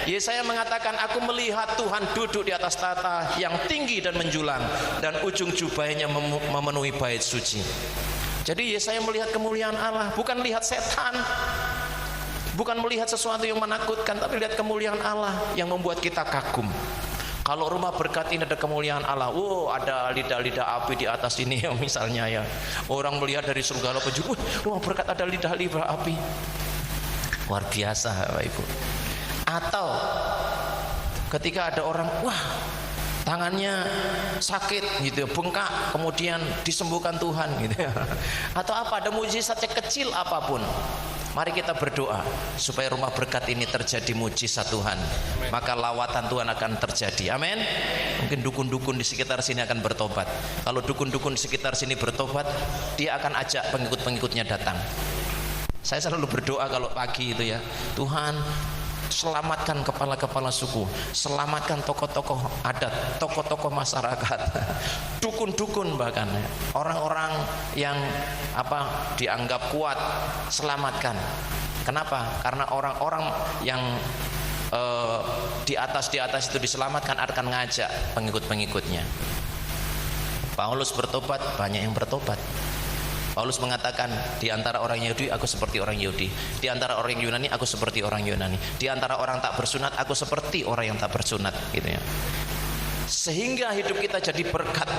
Speaker 3: Yesaya mengatakan, aku melihat Tuhan duduk di atas tahta yang tinggi dan menjulang, dan ujung jubahnya memenuhi bait suci. Jadi Yesaya melihat kemuliaan Allah, bukan lihat setan, bukan melihat sesuatu yang menakutkan, tapi lihat kemuliaan Allah yang membuat kita kagum. Kalau rumah berkat ini ada kemuliaan Allah, ada lidah-lidah api di atas ini ya, misalnya ya. Orang melihat dari segala penjuru, rumah berkat ada lidah-lidah api. Luar biasa Bapak Ibu. Atau ketika ada orang, tangannya sakit gitu, bengkak, kemudian disembuhkan Tuhan gitu ya. Atau apa, ada mujizat kecil apapun, mari kita berdoa supaya rumah berkat ini terjadi mujizat Tuhan. Maka lawatan Tuhan akan terjadi. Amin. Mungkin dukun-dukun di sekitar sini akan bertobat. Kalau dukun-dukun di sekitar sini bertobat, dia akan ajak pengikut-pengikutnya datang. Saya selalu berdoa kalau pagi itu ya, Tuhan selamatkan kepala-kepala suku, selamatkan tokoh-tokoh adat, tokoh-tokoh masyarakat, dukun-dukun bahkan orang-orang yang dianggap kuat, selamatkan. Kenapa? Karena orang-orang yang di atas itu diselamatkan akan ngajak pengikut-pengikutnya. Paulus bertobat, banyak yang bertobat. Paulus mengatakan, di antara orang Yahudi aku seperti orang Yahudi, di antara orang Yunani aku seperti orang Yunani, di antara orang tak bersunat aku seperti orang yang tak bersunat, gitu ya. Sehingga hidup kita jadi berkat.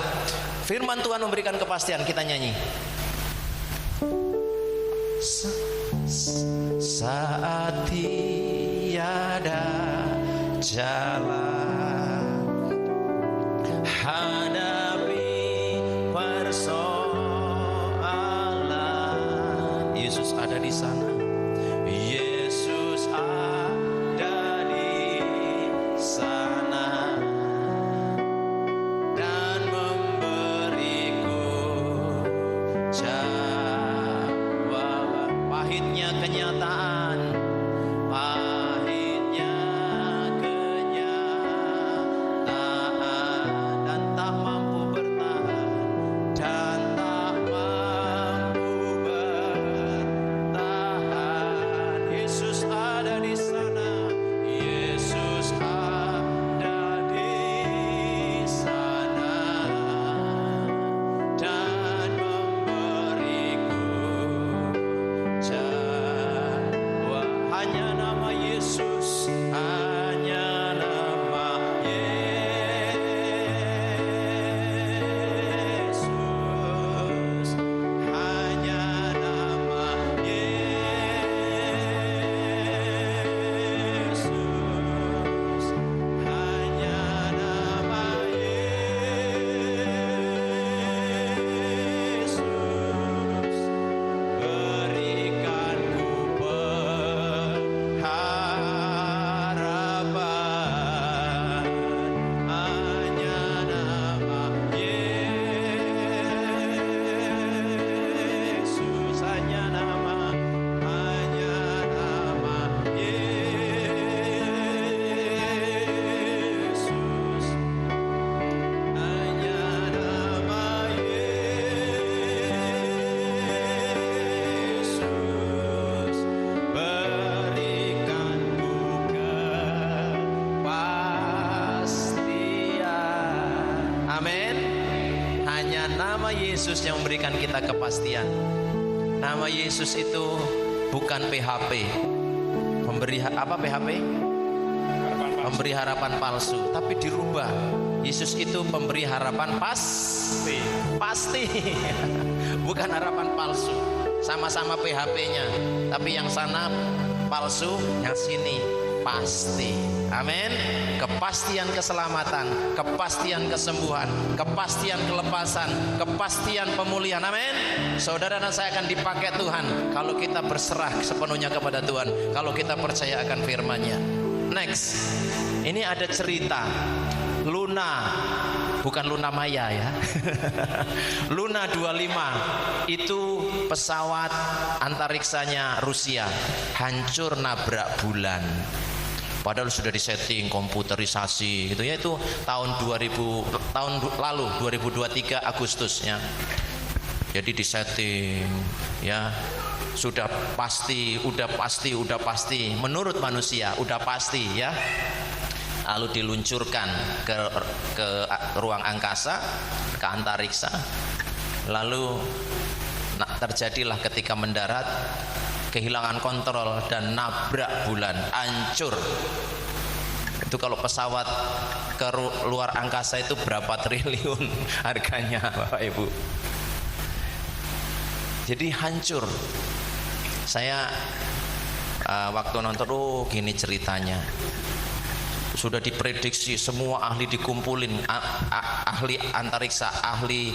Speaker 3: Firman Tuhan memberikan kepastian, kita nyanyi. Saat tiada jalan, hadapi persoalan, Yesus ada di sana. Yesus ada di sana dan memberiku jawaban. Pahitnya kenyataan, pahitnya kenyataan. Nama Yesus yang memberikan kita kepastian. Nama Yesus itu bukan PHP. Memberi apa PHP? Memberi harapan palsu, tapi dirubah. Yesus itu pemberi harapan pasti. Bukan harapan palsu. Sama-sama PHP-nya, tapi yang sana palsu, yang sini pasti. Amin. Kepastian keselamatan, kepastian kesembuhan, kepastian kelepasan, kepastian pemulihan. Amin. Saudara dan saya akan dipakai Tuhan kalau kita berserah sepenuhnya kepada Tuhan, kalau kita percaya akan firman-Nya. Next, ini ada cerita Luna, bukan Luna Maya ya. Luna 25 itu pesawat antariksanya Rusia hancur nabrak bulan. Padahal sudah disetting komputerisasi gitu ya, itu tahun lalu 2023 Agustusnya. Jadi disetting ya. Sudah pasti menurut manusia udah pasti ya. Lalu diluncurkan ke ruang angkasa, ke antariksa. Lalu terjadilah ketika mendarat kehilangan kontrol dan nabrak bulan, hancur. Itu kalau pesawat ke luar angkasa itu berapa triliun harganya, Bapak Ibu. Jadi hancur. Saya waktu nonton, gini ceritanya. Sudah diprediksi, semua ahli dikumpulin, ahli antariksa, ahli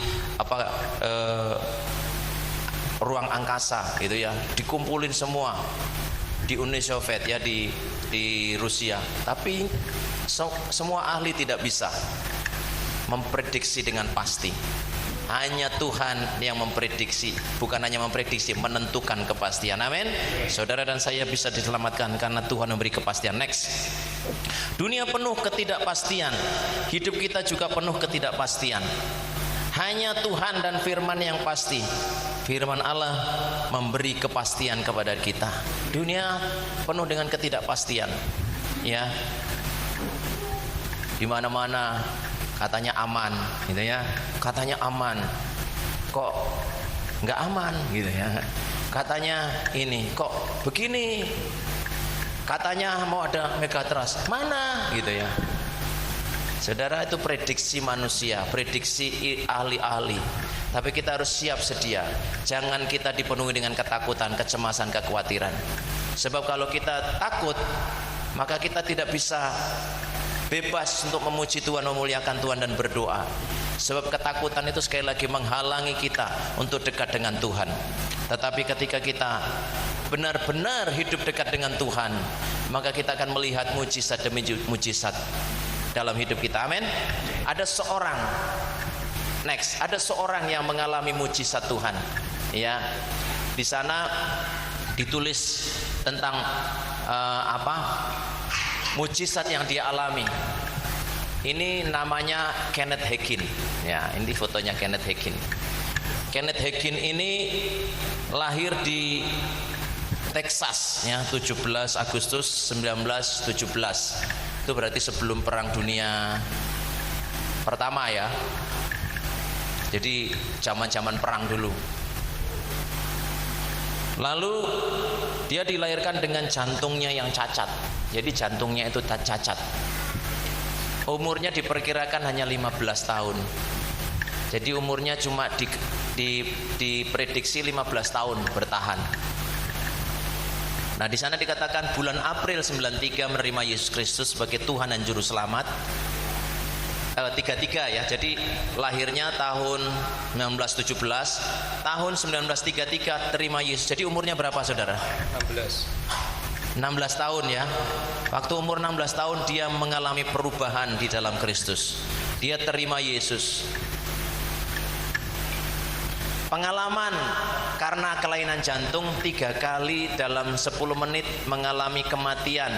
Speaker 3: ruang angkasa gitu ya, dikumpulin semua di Uni Soviet ya, di Rusia. Tapi semua ahli tidak bisa memprediksi dengan pasti. Hanya Tuhan yang memprediksi, bukan hanya memprediksi, menentukan kepastian. Amin. Saudara dan saya bisa diselamatkan karena Tuhan memberi kepastian. Next. Dunia penuh ketidakpastian, hidup kita juga penuh ketidakpastian. Hanya Tuhan dan firman yang pasti. Firman Allah memberi kepastian kepada kita. Dunia penuh dengan ketidakpastian. Ya. Di mana-mana katanya aman, gitu ya. Katanya aman, kok nggak aman, gitu ya. Katanya ini, kok begini. Katanya mau ada megatrust, mana, gitu ya. Saudara, itu prediksi manusia, prediksi ahli-ahli. Tapi kita harus siap sedia. Jangan kita dipenuhi dengan ketakutan, kecemasan, kekhawatiran. Sebab kalau kita takut, maka kita tidak bisa bebas untuk memuji Tuhan, memuliakan Tuhan dan berdoa. Sebab ketakutan itu sekali lagi menghalangi kita untuk dekat dengan Tuhan. Tetapi ketika kita benar-benar hidup dekat dengan Tuhan, maka kita akan melihat mujizat demi mujizat dalam hidup kita. Amin. Ada seorang yang mengalami mujizat Tuhan. Ya. Di sana ditulis tentang mujizat yang dia alami. Ini namanya Kenneth Hagin. Ya, ini fotonya Kenneth Hagin. Kenneth Hagin ini lahir di Texas ya, 17 Agustus 1917. Itu berarti sebelum Perang Dunia Pertama ya. Jadi zaman-zaman perang dulu. Lalu dia dilahirkan dengan jantungnya yang cacat. Jadi jantungnya itu cacat. Umurnya diperkirakan hanya 15 tahun. Jadi umurnya cuma diprediksi 15 tahun bertahan. Nah, di sana dikatakan bulan April 93 menerima Yesus Kristus sebagai Tuhan dan Juru Selamat. 33 ya. Jadi lahirnya tahun 1917, tahun 1933 terima Yesus. Jadi umurnya berapa, Saudara? 16 tahun ya. Waktu umur 16 tahun dia mengalami perubahan di dalam Kristus. Dia terima Yesus. Pengalaman karena kelainan jantung 3 kali dalam 10 menit mengalami kematian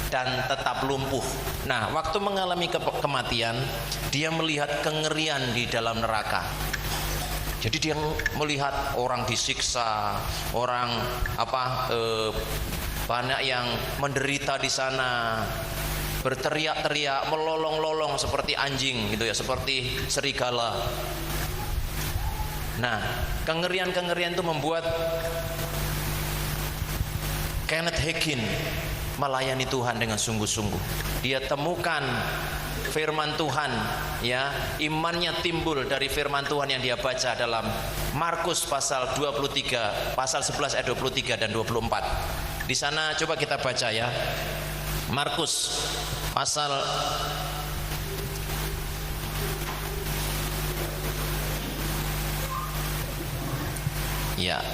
Speaker 3: dan tetap lumpuh. Nah, waktu mengalami kematian, dia melihat kengerian di dalam neraka. Jadi dia melihat orang disiksa, orang banyak yang menderita di sana, berteriak-teriak, melolong-lolong seperti anjing gitu ya, seperti serigala. Nah, kengerian-kengerian itu membuat Kenneth Hagin melayani Tuhan dengan sungguh-sungguh. Dia temukan firman Tuhan, ya, imannya timbul dari firman Tuhan yang dia baca dalam Markus pasal 23, pasal 11 ayat 23 dan 24. Di sana coba kita baca ya. Markus pasal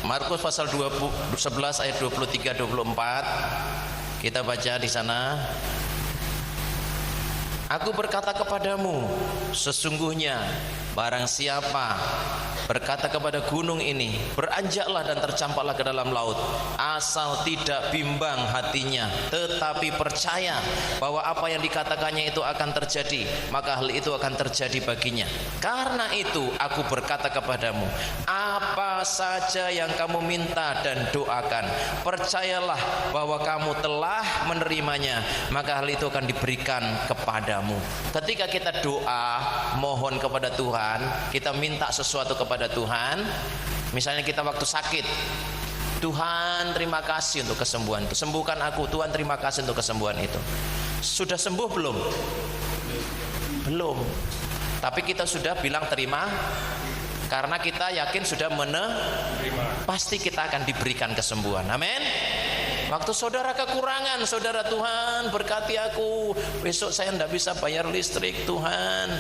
Speaker 3: Markus pasal 11 ayat 23 24. Kita baca di sana. Aku berkata kepadamu, sesungguhnya barang siapa berkata kepada gunung ini, beranjaklah dan tercampaklah ke dalam laut, asal tidak bimbang hatinya, tetapi percaya bahwa apa yang dikatakannya itu akan terjadi, maka hal itu akan terjadi baginya. Karena itu aku berkata kepadamu, apa saja yang kamu minta dan doakan, percayalah bahwa kamu telah menerimanya, maka hal itu akan diberikan kepadamu. Ketika kita doa, mohon kepada Tuhan, kita minta sesuatu kepada Tuhan, misalnya kita waktu sakit, Tuhan terima kasih untuk kesembuhan itu, sembuhkan aku, Tuhan terima kasih untuk kesembuhan itu. Sudah sembuh belum? Belum. Tapi kita sudah bilang terima, karena kita yakin sudah menerima, pasti kita akan diberikan kesembuhan. Amin. Waktu saudara kekurangan, saudara, Tuhan berkati aku, besok saya tidak bisa bayar listrik, Tuhan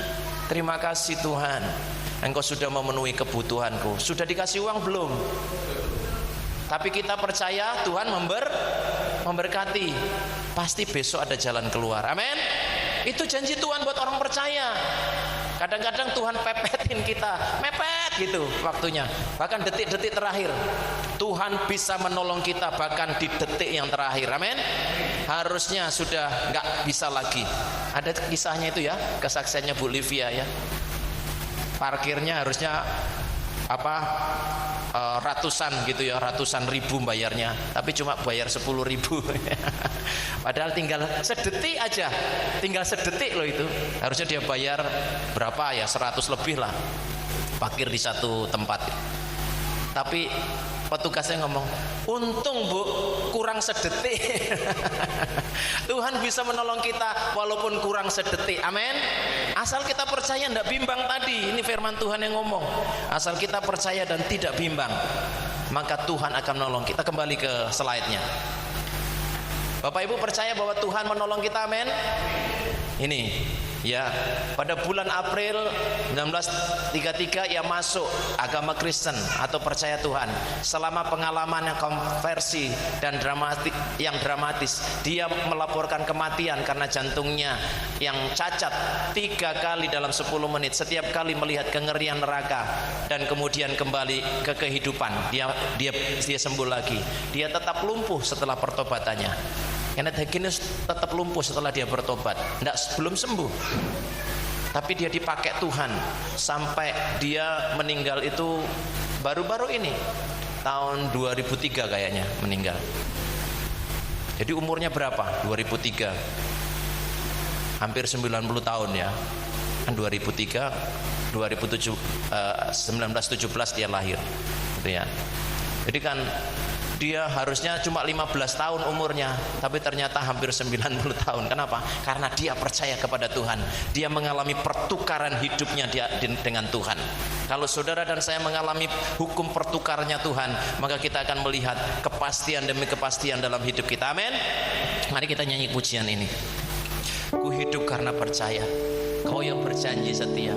Speaker 3: terima kasih Tuhan, Engkau sudah memenuhi kebutuhanku. Sudah dikasih uang belum? Tapi kita percaya Tuhan memberkati, pasti besok ada jalan keluar. Amin. Itu janji Tuhan buat orang percaya. Kadang-kadang Tuhan pepetin kita, mepet gitu waktunya, bahkan detik-detik terakhir. Tuhan bisa menolong kita bahkan di detik yang terakhir. Amin. Harusnya sudah nggak bisa lagi. Ada kisahnya itu ya, kesaksiannya Bu Livia ya. Parkirnya harusnya ratusan gitu ya, ratusan ribu bayarnya, tapi cuma bayar 10.000. Padahal tinggal sedetik aja, tinggal sedetik loh itu. Harusnya dia bayar berapa ya, 100 lebih lah parkir di satu tempat. Tapi petugasnya ngomong, untung Bu, kurang sedetik. Tuhan bisa menolong kita walaupun kurang sedetik. Amin. Asal kita percaya, tidak bimbang tadi. Ini firman Tuhan yang ngomong. Asal kita percaya dan tidak bimbang, maka Tuhan akan menolong kita. Kembali ke slide-nya. Bapak Ibu percaya bahwa Tuhan menolong kita. Amin. Ini ya, pada bulan April 1933 ia masuk agama Kristen atau percaya Tuhan. Selama pengalaman yang konversi dan dramatis, dia melaporkan kematian karena jantungnya yang cacat 3 kali dalam 10 menit. Setiap kali melihat kengerian neraka dan kemudian kembali ke kehidupan, dia sembuh lagi. Dia tetap lumpuh setelah pertobatannya. Kenneth Hagin tetap lumpuh setelah dia bertobat, belum sembuh. Tapi dia dipakai Tuhan sampai dia meninggal itu baru-baru ini, tahun 2003 kayaknya meninggal. Jadi umurnya berapa? 2003, hampir 90 tahun ya. Kan 2003, 1917 dia lahir, gitu ya. Jadi kan dia harusnya cuma 15 tahun umurnya, tapi ternyata hampir 90 tahun. Kenapa? Karena dia percaya kepada Tuhan. Dia mengalami pertukaran hidupnya dengan Tuhan. Kalau saudara dan saya mengalami hukum pertukarannya Tuhan, maka kita akan melihat kepastian demi kepastian dalam hidup kita. Amin. Mari kita nyanyi pujian ini. Ku hidup karena percaya, Kau yang berjanji setia.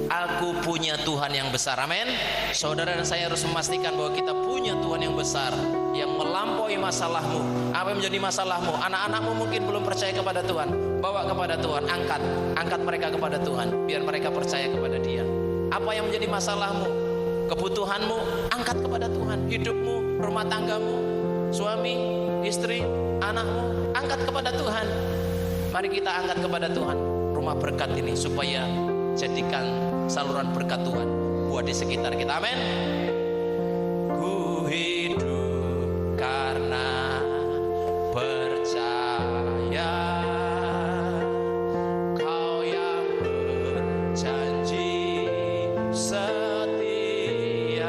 Speaker 3: Aku punya Tuhan yang besar. Amin. Saudara dan saya harus memastikan bahwa kita punya Tuhan yang besar, yang melampaui masalahmu. Apa yang menjadi masalahmu? Anak-anakmu mungkin belum percaya kepada Tuhan. Bawa kepada Tuhan, angkat mereka kepada Tuhan, biar mereka percaya kepada Dia. Apa yang menjadi masalahmu? Kebutuhanmu, angkat kepada Tuhan. Hidupmu, rumah tanggamu, suami, istri, anakmu, angkat kepada Tuhan. Mari kita angkat kepada Tuhan rumah berkat ini, supaya jadikan saluran berkat Tuhan buat di sekitar kita. Amin. Ku hidup karena percaya, Kau yang berjanji setia.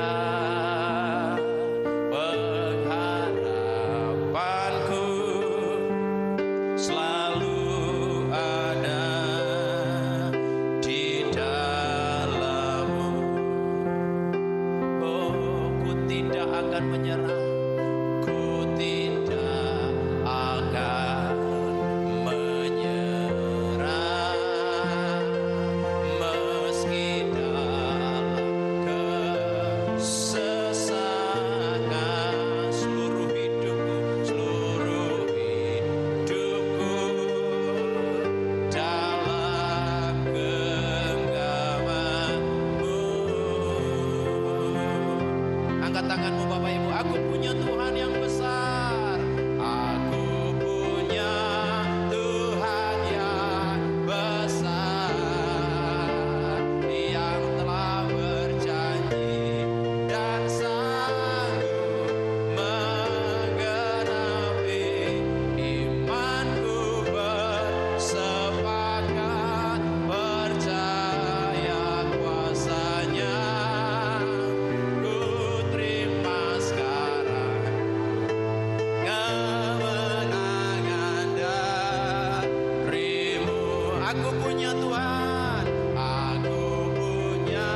Speaker 3: Aku punya Tuhan, aku punya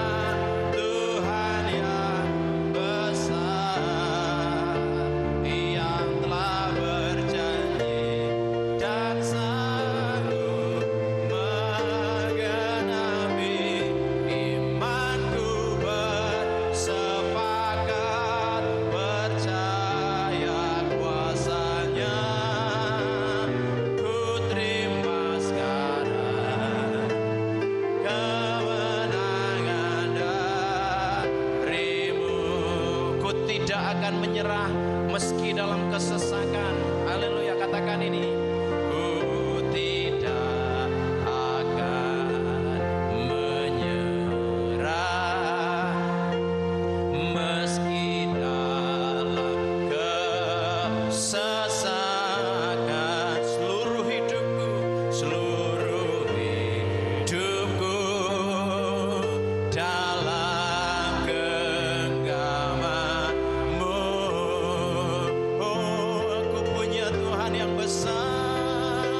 Speaker 3: Tuhan yang besar, yang telah berjanji dan sanggup menggenapi imanku. Bersepakat percaya kuasanya, ku terima sekarang kemenangan darimu. Ku tidak akan menyerah meski dalam kesesakan. Haleluya, katakan ini. Ku tidak akan menyerah meski dalam kesesakan. Seluruh hidupku dalam genggaman-Mu. Oh, aku punya Tuhan yang besar,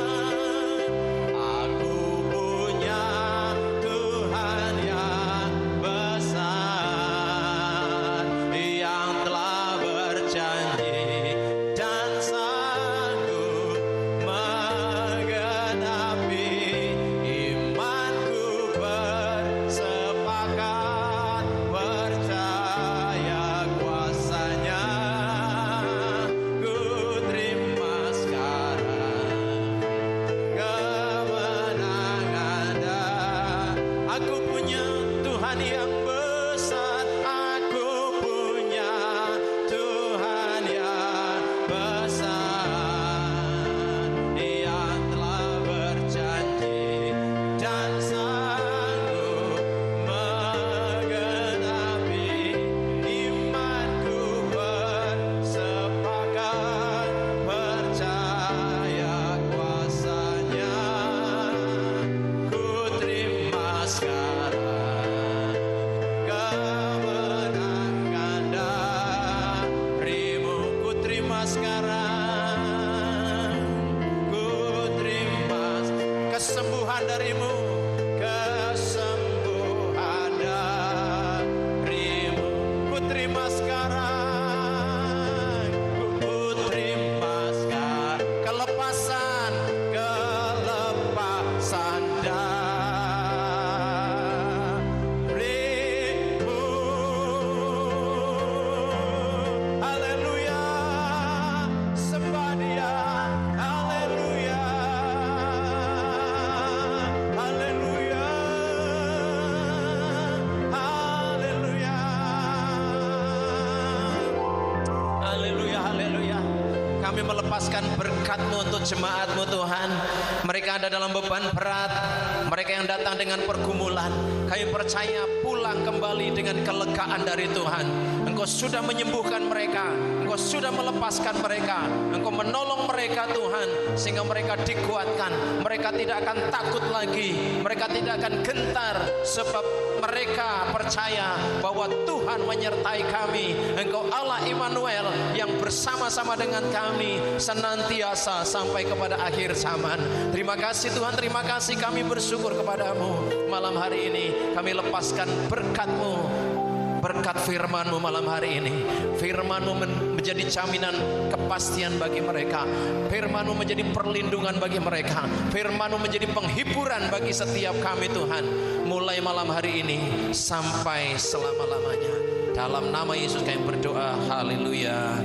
Speaker 3: aku punya Tuhan yang besar, yang telah berjanji dan sanggup menggenapi imanku. Bersepakat percaya kuasanya, ku terima sekarang kemenangan. Aku punya Tuhan yang besar, aku punya Tuhan yang besar, yang telah berjanji dan sanggup menggenapi imanku. Bersepakat percaya kuasanya, ku terima sekarang kemenangan darimu. Ku terima sekarang, ku terima kesembuhan darimu, kesembuhan darimu. Ku terima sekarang, ku terima sekarang kelepasan darimu. Haleluya, sembah Dia. Haleluya, haleluya, haleluya, haleluya, haleluya. Kami melepaskan berkat-Mu untuk jemaat-Mu Tuhan. Mereka ada dalam beban berat, mereka yang datang dengan pergumulan, kami percaya pulang kembali dengan kelegaan dari Tuhan. Engkau sudah menyembuhkan mereka, Engkau sudah melepaskan mereka, Engkau menolong mereka Tuhan, sehingga mereka dikuatkan. Mereka tidak akan takut lagi, mereka tidak akan gentar, sebab mereka percaya bahwa Tuhan menyertai kami. Engkau Allah Immanuel yang bersama-sama dengan kami senantiasa sampai kepada akhir zaman. Terima kasih Tuhan, terima kasih, kami bersyukur kepadamu. Malam hari ini kami lepaskan berkat-Mu, berkat firman-Mu malam hari ini. Firman-Mu menjadi jaminan kepastian bagi mereka. Firman-Mu menjadi perlindungan bagi mereka. Firman-Mu menjadi penghiburan bagi setiap kami Tuhan, mulai malam hari ini sampai selama-lamanya. Dalam nama Yesus kami berdoa. Haleluya.